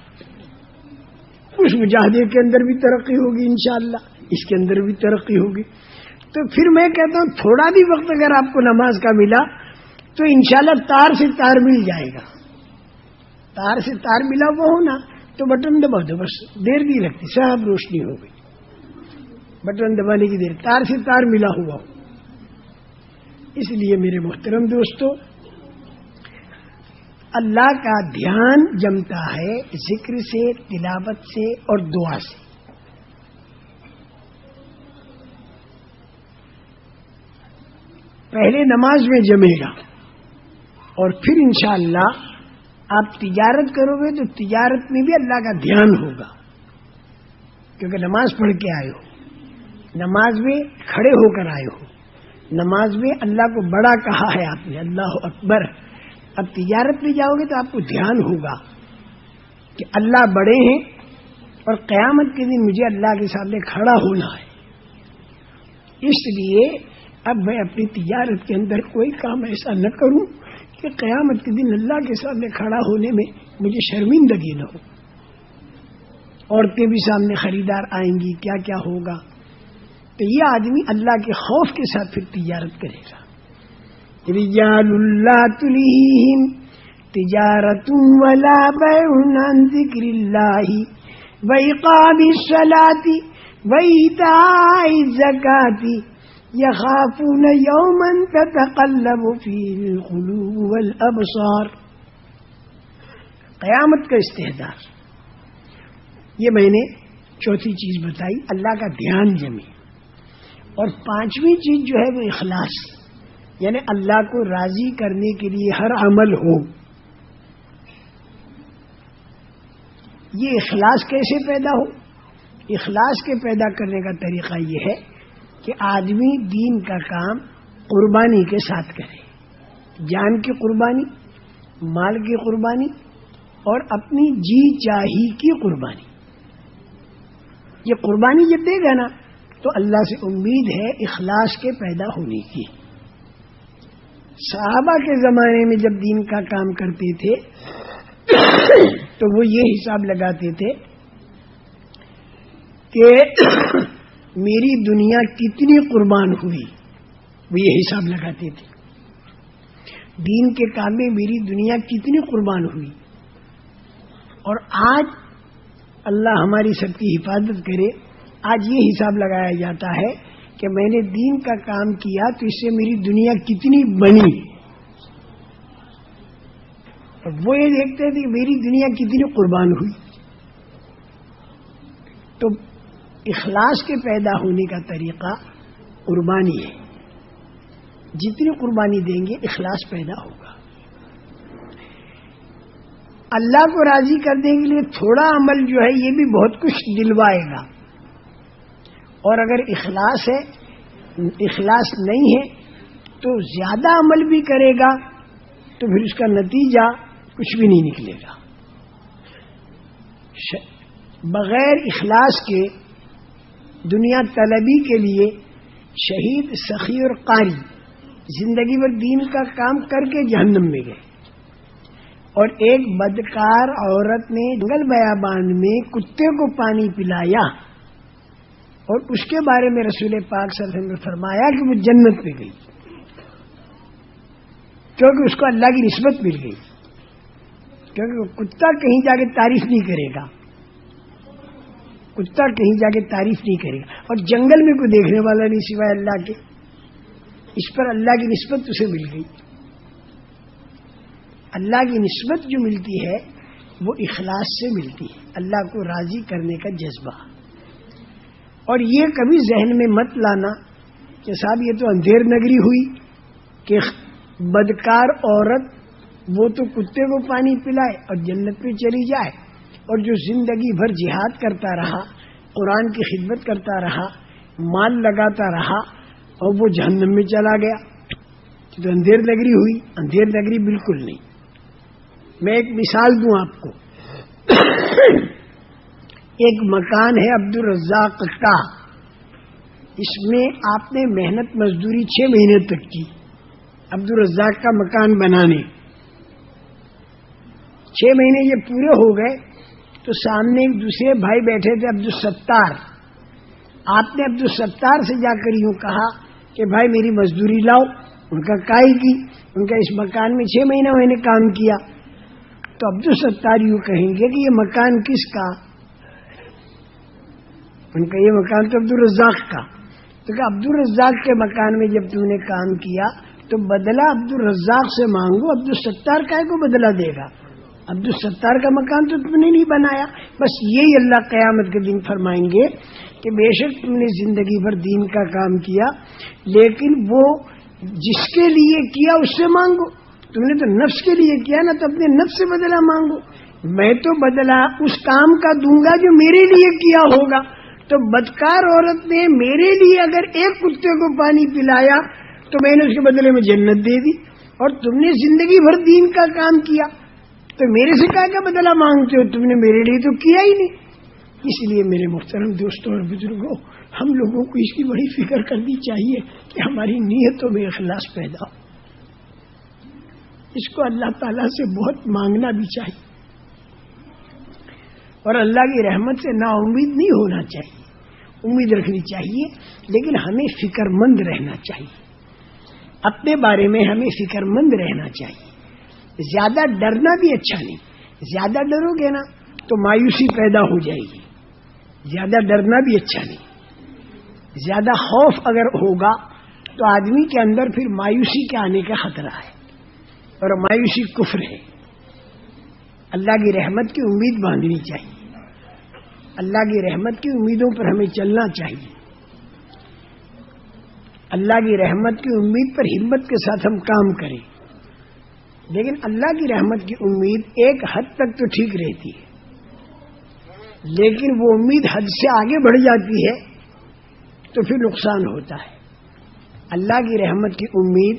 اس مجاہدے کے اندر بھی ترقی ہوگی انشاءاللہ، اس کے اندر بھی ترقی ہوگی. تو پھر میں کہتا ہوں تھوڑا بھی وقت اگر آپ کو نماز کا ملا تو انشاءاللہ تار سے تار مل جائے گا. تار سے تار ملا وہ ہونا تو بٹن دبا دو، بس دیر نہیں لگتی، صاحب روشنی ہو گئی. بٹن دبانے کی دیر، تار سے تار ملا ہوا ہو. اس لیے میرے محترم دوستو، اللہ کا دھیان جمتا ہے ذکر سے، تلاوت سے اور دعا سے. پہلے نماز میں جمے گا، اور پھر انشاءاللہ آپ تجارت کرو گے تو تجارت میں بھی اللہ کا دھیان ہوگا، کیونکہ نماز پڑھ کے آئے ہو، نماز میں کھڑے ہو کر آئے ہو، نماز میں اللہ کو بڑا کہا ہے آپ نے، اللہ اکبر. اب تجارت میں جاؤ گے تو آپ کو دھیان ہوگا کہ اللہ بڑے ہیں، اور قیامت کے دن مجھے اللہ کے سامنے کھڑا ہونا ہے. اس لیے اب میں اپنی تجارت کے اندر کوئی کام ایسا نہ کروں کہ قیامت کے دن اللہ کے سامنے کھڑا ہونے میں مجھے شرمندگی نہ ہو. عورتیں بھی سامنے خریدار آئیں گی، کیا کیا ہوگا. تو یہ آدمی اللہ کے خوف کے ساتھ پھر تجارت کرے گا. رجال لا تلہیہم تجارت ولا بیع عن ذکر اللہ وإقام الصلاة وإیتاء الزکاة یخافون یوما تتقلب فیہ القلوب والابصار. قیامت کا استحضار. یہ میں نے چوتھی چیز بتائی، اللہ کا دھیان جمے. اور 5ویں چیز جو ہے وہ اخلاص، یعنی اللہ کو راضی کرنے کے لیے ہر عمل ہو. یہ اخلاص کیسے پیدا ہو؟ اخلاص کے پیدا کرنے کا طریقہ یہ ہے کہ آدمی دین کا کام قربانی کے ساتھ کرے. جان کی قربانی، مال کی قربانی، اور اپنی جی چاہی کی قربانی. یہ قربانی جب دے گا نا تو اللہ سے امید ہے اخلاص کے پیدا ہونے کی. صحابہ کے زمانے میں جب دین کا کام کرتے تھے تو وہ یہ حساب لگاتے تھے کہ میری دنیا کتنی قربان ہوئی. وہ یہ حساب لگاتے تھے دین کے کام میں میری دنیا کتنی قربان ہوئی. اور آج اللہ ہماری سب کی حفاظت کرے، آج یہ حساب لگایا جاتا ہے کہ میں نے دین کا کام کیا تو اس سے میری دنیا کتنی بنی. اور وہ یہ دیکھتے تھے کہ میری دنیا کتنی قربان ہوئی. تو اخلاص کے پیدا ہونے کا طریقہ قربانی ہے. جتنی قربانی دیں گے اخلاص پیدا ہوگا. اللہ کو راضی کرنے کے لیے تھوڑا عمل جو ہے یہ بھی بہت کچھ دلوائے گا، اور اگر اخلاص ہے، اخلاص نہیں ہے تو زیادہ عمل بھی کرے گا تو پھر اس کا نتیجہ کچھ بھی نہیں نکلے گا۔ بغیر اخلاص کے دنیا طلبی کے لیے شہید، سخی اور قاری زندگی بھر دین کا کام کر کے جہنم میں گئے، اور ایک بدکار عورت نے جنگل بیابان میں کتے کو پانی پلایا اور اس کے بارے میں رسول پاک صلی اللہ علیہ وسلم نے فرمایا کہ وہ جنت میں گئی، کیونکہ اس کو اللہ کی نسبت مل گئی، کیونکہ وہ کتا کہیں جا کے تعریف نہیں کرے گا، کتا کہیں جا کے تعریف نہیں کرے گا، اور جنگل میں کوئی دیکھنے والا نہیں سوائے اللہ کے، اس پر اللہ کی نسبت اسے مل گئی۔ اللہ کی نسبت جو ملتی ہے وہ اخلاص سے ملتی ہے، اللہ کو راضی کرنے کا جذبہ۔ اور یہ کبھی ذہن میں مت لانا کہ صاحب یہ تو اندھیر نگری ہوئی کہ بدکار عورت وہ تو کتے کو پانی پلائے اور جنت پہ چلی جائے، اور جو زندگی بھر جہاد کرتا رہا، قرآن کی خدمت کرتا رہا، مال لگاتا رہا، اور وہ جہنم میں چلا گیا، تو اندھیر نگری ہوئی؟ اندھیر نگری بالکل نہیں۔ میں ایک مثال دوں آپ کو، ایک مکان ہے عبدالرزاق کا، اس میں آپ نے محنت مزدوری 6 مہینے تک کی عبدالرزاق کا مکان بنانے، 6 مہینے یہ پورے ہو گئے تو سامنے ایک دوسرے بھائی بیٹھے تھے عبدالستار، آپ نے عبدالستار سے جا کر یوں کہا کہ بھائی میری مزدوری لاؤ، ان کا کائی کی، ان کا اس مکان میں 6 مہینہ میں نے کام کیا، تو عبدالستار یوں کہیں گے کہ یہ مکان کس کا؟ ان کا یہ مکان تو عبدالرزاق کا، تو کہ عبدالرزاق کے مکان میں جب تم نے کام کیا تو بدلہ عبدالرزاق سے مانگو، عبدالستار کا کو بدلہ دے گا، عبدالستار کا مکان تو تم نے نہیں بنایا۔ بس یہی اللہ قیامت کے دن فرمائیں گے کہ بے شک تم نے زندگی بھر دین کا کام کیا، لیکن وہ جس کے لیے کیا اس سے مانگو، تم نے تو نفس کے لیے کیا نا، تو اپنے نفس سے بدلہ مانگو، میں تو بدلہ اس کام کا دوں گا جو میرے لیے کیا ہوگا۔ تو بدکار عورت نے میرے لیے اگر ایک کتے کو پانی پلایا تو میں نے اس کے بدلے میں جنت دے دی، اور تم نے زندگی بھر دین کا کام کیا تو میرے سے کیا بدلہ مانگتے ہو؟ تم نے میرے لیے تو کیا ہی نہیں۔ اس لیے میرے محترم دوستوں اور بزرگوں، ہم لوگوں کو اس کی بڑی فکر کرنی چاہیے کہ ہماری نیتوں میں اخلاص پیدا ہو، اس کو اللہ تعالیٰ سے بہت مانگنا بھی چاہیے، اور اللہ کی رحمت سے نا امید نہیں ہونا چاہیے، امید رکھنی چاہیے، لیکن ہمیں فکر مند رہنا چاہیے، اپنے بارے میں ہمیں فکر مند رہنا چاہیے۔ زیادہ ڈرنا بھی اچھا نہیں، زیادہ ڈرو گے نا تو مایوسی پیدا ہو جائے گی، زیادہ ڈرنا بھی اچھا نہیں، زیادہ خوف اگر ہوگا تو آدمی کے اندر پھر مایوسی کے آنے کا خطرہ ہے، اور مایوسی کفر ہے۔ اللہ کی رحمت کی امید باندھنی چاہیے، اللہ کی رحمت کی امیدوں پر ہمیں چلنا چاہیے، اللہ کی رحمت کی امید پر ہمت کے ساتھ ہم کام کریں، لیکن اللہ کی رحمت کی امید ایک حد تک تو ٹھیک رہتی ہے، لیکن وہ امید حد سے آگے بڑھ جاتی ہے تو پھر نقصان ہوتا ہے۔ اللہ کی رحمت کی امید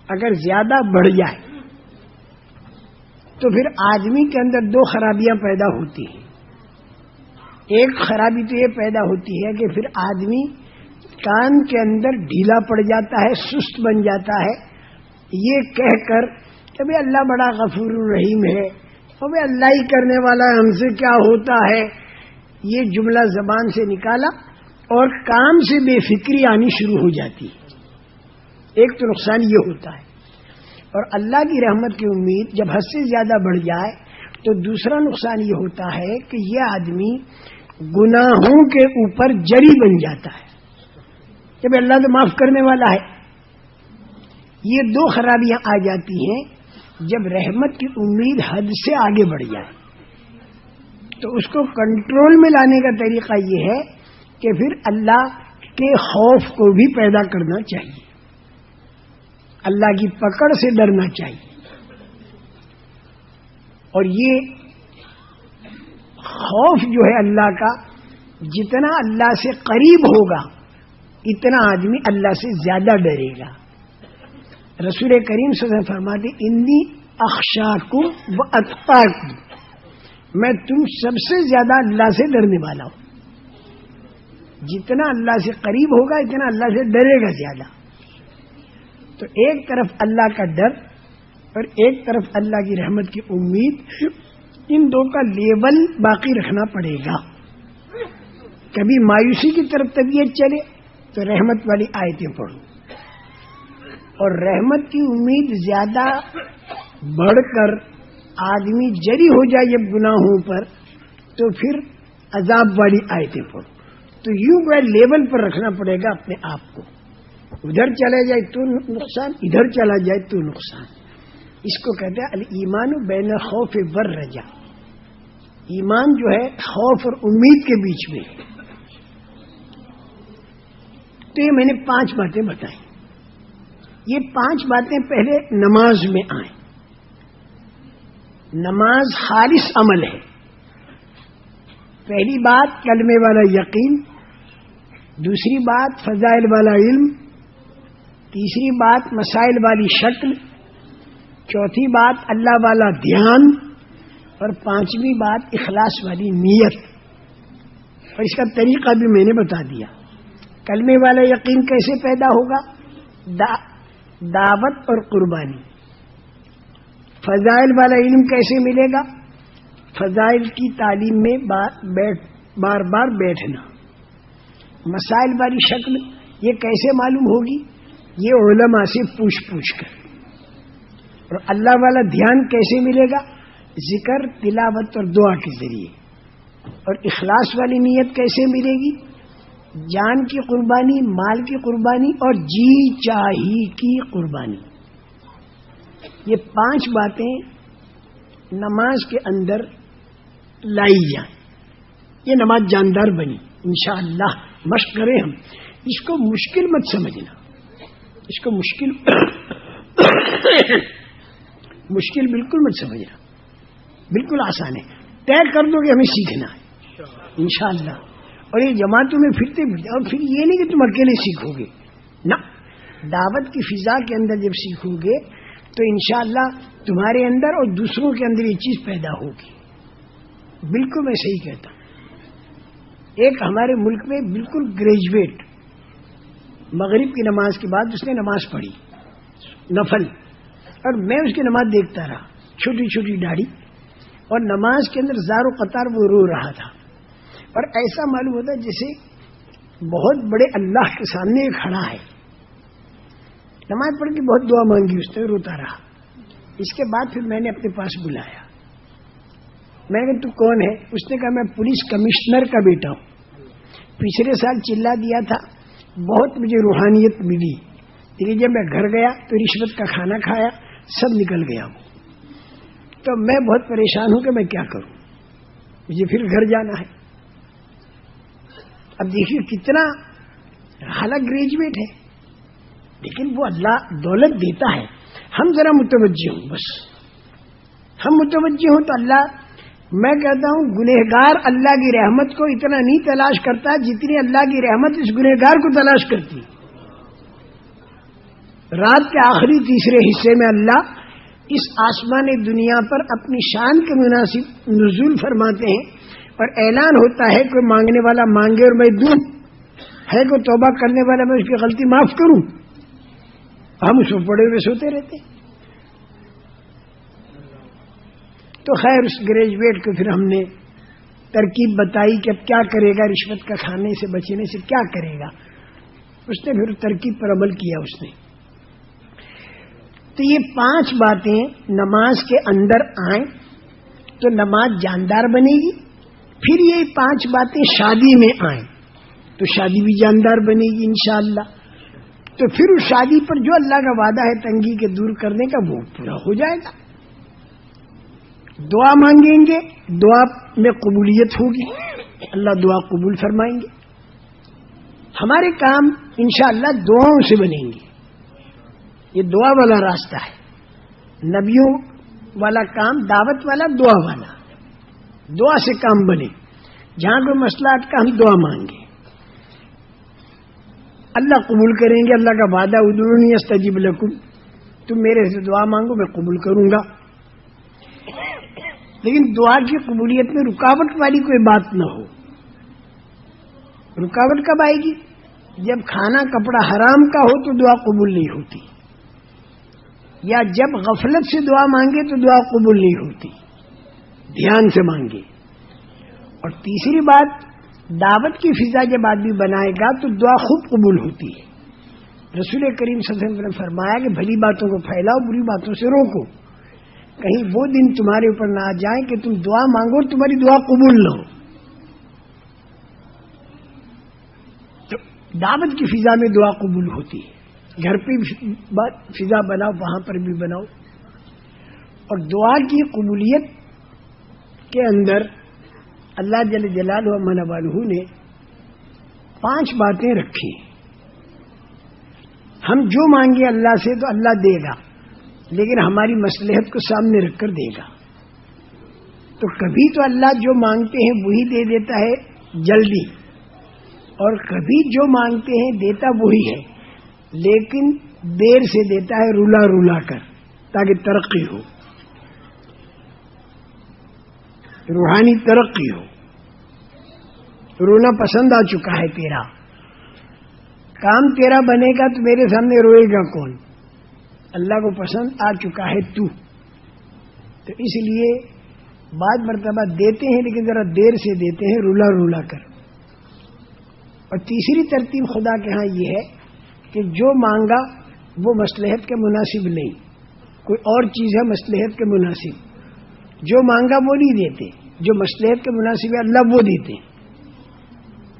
اگر زیادہ بڑھ جائے تو پھر آدمی کے اندر 2 خرابیاں پیدا ہوتی ہیں۔ ایک خرابی تو یہ پیدا ہوتی ہے کہ پھر آدمی کام کے اندر ڈھیلا پڑ جاتا ہے، سست بن جاتا ہے، یہ کہہ کر کہ بھئی اللہ بڑا غفور الرحیم ہے، اور بھئی اللہ ہی کرنے والا ہے، ہم سے کیا ہوتا ہے، یہ جملہ زبان سے نکالا اور کام سے بے فکری آنی شروع ہو جاتی ہے۔ ایک تو نقصان یہ ہوتا ہے، اور اللہ کی رحمت کی امید جب حد سے زیادہ بڑھ جائے تو دوسرا نقصان یہ ہوتا ہے کہ یہ آدمی گناہوں کے اوپر جری بن جاتا ہے کہ بھئی اللہ تو معاف کرنے والا ہے۔ یہ 2 خرابیاں آ جاتی ہیں جب رحمت کی امید حد سے آگے بڑھ جائے، تو اس کو کنٹرول میں لانے کا طریقہ یہ ہے کہ پھر اللہ کے خوف کو بھی پیدا کرنا چاہیے، اللہ کی پکڑ سے ڈرنا چاہیے، اور یہ خوف جو ہے اللہ کا، جتنا اللہ سے قریب ہوگا اتنا آدمی اللہ سے زیادہ ڈرے گا۔ رسول کریم صلی اللہ علیہ وسلم فرماتے انی اخشاکم و اتقاکم، میں تم سب سے زیادہ اللہ سے ڈرنے والا ہوں۔ جتنا اللہ سے قریب ہوگا اتنا اللہ سے ڈرے گا زیادہ۔ تو ایک طرف اللہ کا ڈر اور ایک طرف اللہ کی رحمت کی امید، ان دو کا لیول باقی رکھنا پڑے گا۔ کبھی مایوسی کی طرف طبیعت چلے تو رحمت والی آیتیں پڑھو، اور رحمت کی امید زیادہ بڑھ کر آدمی جری ہو جائے جب گناہوں پر تو پھر عذاب والی آیتیں پڑھو۔ تو یوں وہ لیول پر رکھنا پڑے گا اپنے آپ کو، ادھر چلا جائے تو نقصان، ادھر چلا جائے تو نقصان۔ اس کو کہتے ہیں الایمان بین خوف والرجا، ایمان جو ہے خوف اور امید کے بیچ میں۔ تو یہ میں نے 5 باتیں بتائیں، یہ 5 باتیں پہلے نماز میں آئیں۔ نماز خالص عمل ہے۔ پہلی بات کلمے والا یقین، دوسری بات فضائل والا علم، تیسری بات مسائل والی شکل، چوتھی بات اللہ والا دھیان، اور 5ویں بات اخلاص والی نیت۔ اور اس کا طریقہ بھی میں نے بتا دیا۔ کلمے والا یقین کیسے پیدا ہوگا؟ دعوت اور قربانی۔ فضائل والا علم کیسے ملے گا؟ فضائل کی تعلیم میں بار بار بیٹھنا۔ مسائل والی شکل یہ کیسے معلوم ہوگی؟ یہ علماء سے پوچھ کر۔ اور اللہ والا دھیان کیسے ملے گا؟ ذکر، تلاوت اور دعا کے ذریعے۔ اور اخلاص والی نیت کیسے ملے گی؟ جان کی قربانی، مال کی قربانی اور جی چاہی کی قربانی۔ یہ 5 باتیں نماز کے اندر لائی جائیں، یہ نماز جاندار بنی انشاءاللہ۔ مشق کریں ہم اس کو، مشکل مت سمجھنا، اس کو مشکل بالکل مت سمجھنا، بالکل آسان ہے۔ طے کر دو کہ ہمیں سیکھنا ہے انشاءاللہ۔ اور یہ جماعتوں میں پھرتے اور پھر یہ نہیں کہ تم اکیلے سیکھو گے، نہ، دعوت کی فضا کے اندر جب سیکھو گے تو انشاءاللہ تمہارے اندر اور دوسروں کے اندر یہ چیز پیدا ہوگی۔ بالکل میں صحیح کہتا ہوں۔ ایک ہمارے ملک میں بالکل گریجویٹ، مغرب کی نماز کے بعد اس نے نماز پڑھی نفل، اور میں اس کی نماز دیکھتا رہا، چھوٹی چھوٹی داڑھی، اور نماز کے اندر زار و قطار وہ رو رہا تھا، اور ایسا معلوم ہوتا جیسے بہت بڑے اللہ کے سامنے کھڑا ہے۔ نماز پڑھ کے بہت دعا مانگی اس نے، روتا رہا۔ اس کے بعد پھر میں نے اپنے پاس بلایا، میں نے کہا تو کون ہے؟ اس نے کہا میں پولیس کمشنر کا بیٹا ہوں، پچھلے سال چلا دیا تھا، بہت مجھے روحانیت ملی، لیکن جب میں گھر گیا تو رشوت کا کھانا کھایا، سب نکل گیا ہوں، تو میں بہت پریشان ہوں کہ میں کیا کروں، مجھے پھر گھر جانا ہے۔ اب دیکھیے کتنا حالانکہ گریجویٹ ہے، لیکن وہ اللہ دولت دیتا ہے، ہم ذرا متوجہ ہوں، بس ہم متوجہ ہوں تو اللہ، میں کہتا ہوں گنہگار اللہ کی رحمت کو اتنا نہیں تلاش کرتا جتنی اللہ کی رحمت اس گنہگار کو تلاش کرتی۔ رات کے آخری تیسرے حصے میں اللہ اس آسمان دنیا پر اپنی شان کے مناسب نزول فرماتے ہیں، اور اعلان ہوتا ہے کوئی مانگنے والا مانگے اور میں دوں، ہے کوئی توبہ کرنے والا میں اس کی غلطی معاف کروں، ہم اس میں پڑے ہوئے سوتے رہتے۔ تو خیر اس گریجویٹ کو پھر ہم نے ترکیب بتائی کہ اب کیا کرے گا، رشوت کا کھانے سے بچنے سے کیا کرے گا، اس نے پھر ترکیب پر عمل کیا اس نے۔ تو یہ 5 باتیں نماز کے اندر آئیں تو نماز جاندار بنے گی۔ پھر یہ 5 باتیں شادی میں آئیں تو شادی بھی جاندار بنے گی انشاءاللہ۔ تو پھر اس شادی پر جو اللہ کا وعدہ ہے تنگی کے دور کرنے کا وہ پورا ہو جائے گا۔ دعا مانگیں گے، دعا میں قبولیت ہوگی، اللہ دعا قبول فرمائیں گے۔ ہمارے کام انشاءاللہ دعاؤں سے بنیں گے، یہ دعا والا راستہ ہے۔ نبیوں والا کام دعوت والا دعا والا، دعا سے کام بنے. جہاں کوئی مسئلہ اٹکا ہم دعا مانگے، اللہ قبول کریں گے. اللہ کا وعدہ ادعونی استجب لکم، تم میرے سے دعا مانگو میں قبول کروں گا. لیکن دعا کی قبولیت میں رکاوٹ والی کوئی بات نہ ہو. رکاوٹ کب آئے گی؟ جب کھانا کپڑا حرام کا ہو تو دعا قبول نہیں ہوتی، یا جب غفلت سے دعا مانگے تو دعا قبول نہیں ہوتی. دھیان سے مانگے. اور تیسری بات، دعوت کی فضا جب آدمی بنائے گا تو دعا خوب قبول ہوتی ہے. رسول کریم صلی اللہ علیہ وسلم نے فرمایا کہ بھلی باتوں کو پھیلاؤ، بری باتوں سے روکو. کہیں وہ دن تمہارے اوپر نہ آ جائیں کہ تم دعا مانگو اور تمہاری دعا قبول نہ ہو. تو دعوت کی فضا میں دعا قبول ہوتی ہے. گھر پہ فضا بناؤ، وہاں پر بھی بناؤ. اور دعا کی قبولیت کے اندر اللہ جل جلالہ و منوالہ نے 5 باتیں رکھی. ہم جو مانگے اللہ سے تو اللہ دے گا، لیکن ہماری مصلحت کو سامنے رکھ کر دے گا. تو کبھی تو اللہ جو مانگتے ہیں وہی دے دیتا ہے جلدی، اور کبھی جو مانگتے ہیں دیتا وہی ہے، لیکن دیر سے دیتا ہے، رولا رولا کر، تاکہ ترقی ہو، روحانی ترقی ہو. رونا پسند آ چکا ہے تیرا، کام تیرا بنے گا تو میرے سامنے روئے گا کون؟ اللہ کو پسند آ چکا ہے تو اس لیے بعض مرتبہ دیتے ہیں لیکن ذرا دیر سے دیتے ہیں، رولا رولا کر. اور تیسری ترتیب خدا کے ہاں یہ ہے کہ جو مانگا وہ مصلحت کے مناسب نہیں، کوئی اور چیز ہے مصلحت کے مناسب، جو مانگا وہ نہیں دیتے، جو مصلحت کے مناسب ہے اللہ وہ دیتے.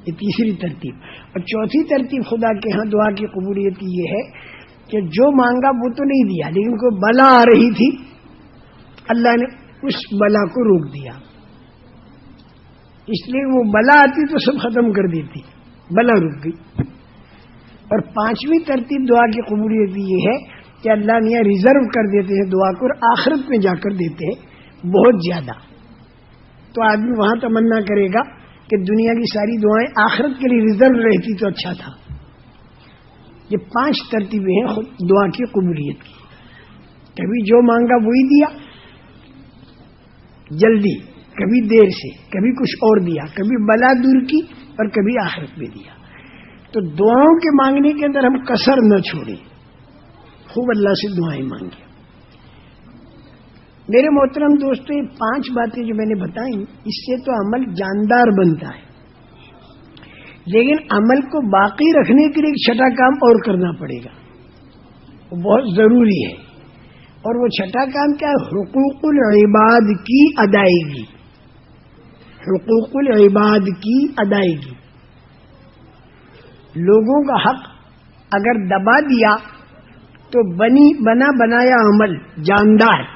یہ تیسری ترتیب. اور چوتھی ترتیب خدا کے ہاں دعا کی قبولیت کی یہ ہے کہ جو مانگا وہ تو نہیں دیا، لیکن کوئی بلا آ رہی تھی، اللہ نے اس بلا کو روک دیا. اس لیے وہ بلا آتی تو سب ختم کر دیتی، بلا رک گئی. اور 5ویں ترتیب دعا کی قبولیت کی یہ ہے کہ اللہ نے ریزرو کر دیتے ہیں دعا کو، اور آخرت میں جا کر دیتے ہیں بہت زیادہ. تو آدمی وہاں تمنا کرے گا کہ دنیا کی ساری دعائیں آخرت کے لیے ریزرو رہتی تو اچھا تھا. یہ 5 ترتیبیں ہیں دعا کی قبولیت کی. کبھی جو مانگا وہی دیا جلدی، کبھی دیر سے، کبھی کچھ اور دیا، کبھی بلا دور کی اور کبھی آخرت میں دیا. تو دعاؤں کے مانگنے کے اندر ہم کسر نہ چھوڑیں، خوب اللہ سے دعائیں مانگیں. میرے محترم دوستو، یہ 5 باتیں جو میں نے بتائیں اس سے تو عمل جاندار بنتا ہے، لیکن عمل کو باقی رکھنے کے لیے ایک چھٹا کام اور کرنا پڑے گا، وہ بہت ضروری ہے. اور وہ چھٹا کام کیا ہے؟ حقوق العباد کی ادائیگی. حقوق العباد کی ادائیگی. لوگوں کا حق اگر دبا دیا تو بنا بنایا عمل جاندار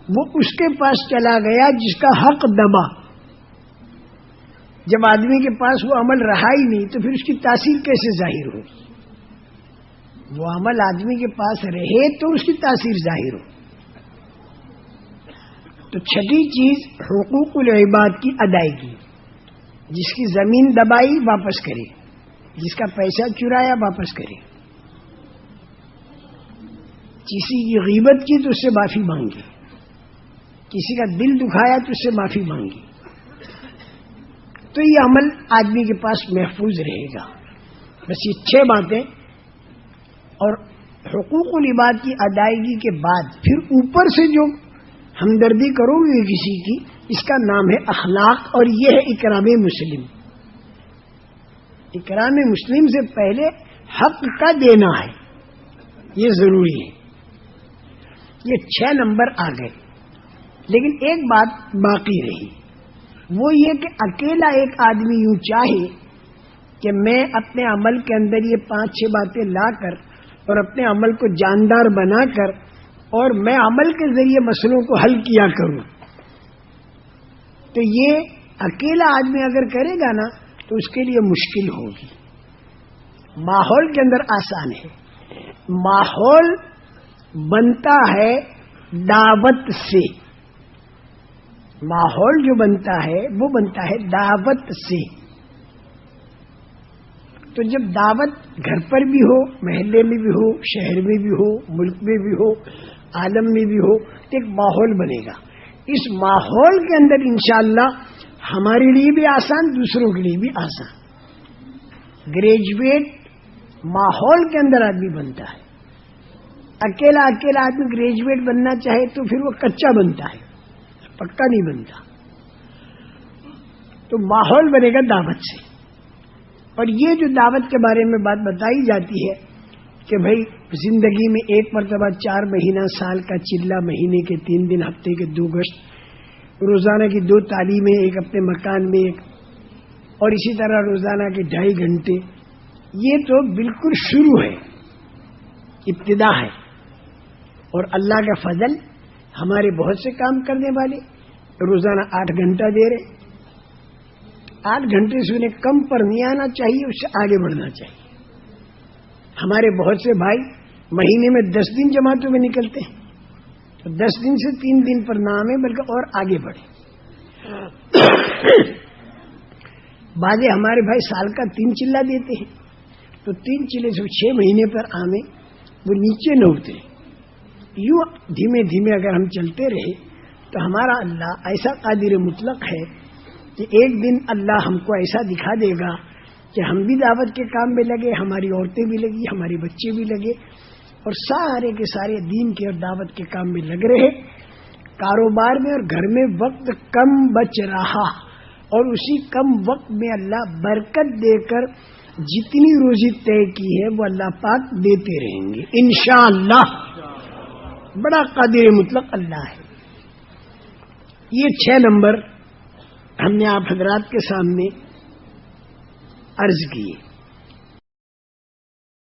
وہ اس کے پاس چلا گیا جس کا حق دبا. جب آدمی کے پاس وہ عمل رہا ہی نہیں تو پھر اس کی تاثیر کیسے ظاہر ہوگی؟ وہ عمل آدمی کے پاس رہے تو اس کی تاثیر ظاہر ہو. تو چھٹی چیز حقوق العباد کی ادائیگی. جس کی زمین دبائی واپس کرے، جس کا پیسہ چرایا واپس کرے، کسی کی غیبت کی تو اس سے معافی مانگے، کسی کا دل دکھایا تو اس سے معافی مانگی. تو یہ عمل آدمی کے پاس محفوظ رہے گا. بس یہ 6 باتیں. اور حقوق العباد کی ادائیگی کے بعد پھر اوپر سے جو ہمدردی کرو گے کسی کی، اس کا نام ہے اخلاق، اور یہ ہے اکرام مسلم. اکرام مسلم سے پہلے حق کا دینا ہے، یہ ضروری ہے. یہ 6 نمبر آ گئے. لیکن ایک بات باقی رہی، وہ یہ کہ اکیلا ایک آدمی یوں چاہے کہ میں اپنے عمل کے اندر یہ 5-6 باتیں لا کر اور اپنے عمل کو جاندار بنا کر اور میں عمل کے ذریعے مسئلوں کو حل کیا کروں، تو یہ اکیلا آدمی اگر کرے گا نا تو اس کے لیے مشکل ہوگی. ماحول کے اندر آسان ہے. ماحول بنتا ہے دعوت سے. ماحول جو بنتا ہے وہ بنتا ہے دعوت سے. تو جب دعوت گھر پر بھی ہو، محلے میں بھی ہو، شہر میں بھی ہو، ملک میں بھی ہو، عالم میں بھی ہو، تو ایک ماحول بنے گا. اس ماحول کے اندر انشاءاللہ ہمارے لیے بھی آسان، دوسروں کے لیے بھی آسان. گریجویٹ ماحول کے اندر آدمی بنتا ہے. اکیلا آدمی گریجویٹ بننا چاہے تو پھر وہ کچا بنتا ہے، پکا نہیں بنتا. تو ماحول بنے گا دعوت سے. اور یہ جو دعوت کے بارے میں بات بتائی جاتی ہے کہ بھائی زندگی میں ایک مرتبہ 4 مہینہ، سال کا چلہ، مہینے کے 3 دن، ہفتے کے 2 گشت، روزانہ کی 2 تعلیمیں ایک اپنے مکان میں ایک، اور اسی طرح روزانہ کے 2.5 گھنٹے، یہ تو بالکل شروع ہے، ابتدا ہے. اور اللہ کا فضل، ہمارے بہت سے کام کرنے والے روزانہ 8 گھنٹہ دے رہے. 8 گھنٹے سے انہیں کم پر نہیں آنا چاہیے، اس سے آگے بڑھنا چاہیے. ہمارے بہت سے بھائی مہینے میں 10 دن جماعتوں میں نکلتے ہیں، تو 10 دن سے 3 دن پر نہ آئیں بلکہ اور آگے بڑھیں. بعض ہمارے بھائی سال کا 3 چلہ دیتے ہیں، تو 3 چلے سے 6 مہینے پر آمیں وہ نیچے نہ اترے. یوں دھیمے دھیمے اگر ہم چلتے رہے تو ہمارا اللہ ایسا قادر مطلق ہے کہ ایک دن اللہ ہم کو ایسا دکھا دے گا کہ ہم بھی دعوت کے کام میں لگے، ہماری عورتیں بھی لگی، ہمارے بچے بھی لگے، اور سارے کے سارے دین کے اور دعوت کے کام میں لگ رہے. کاروبار میں اور گھر میں وقت کم بچ رہا، اور اسی کم وقت میں اللہ برکت دے کر جتنی روزی طے کی ہے وہ اللہ پاک دیتے رہیں گے انشاءاللہ. بڑا قادر مطلق اللہ ہے. یہ 6 نمبر ہم نے آپ حضرات کے سامنے عرض کیے.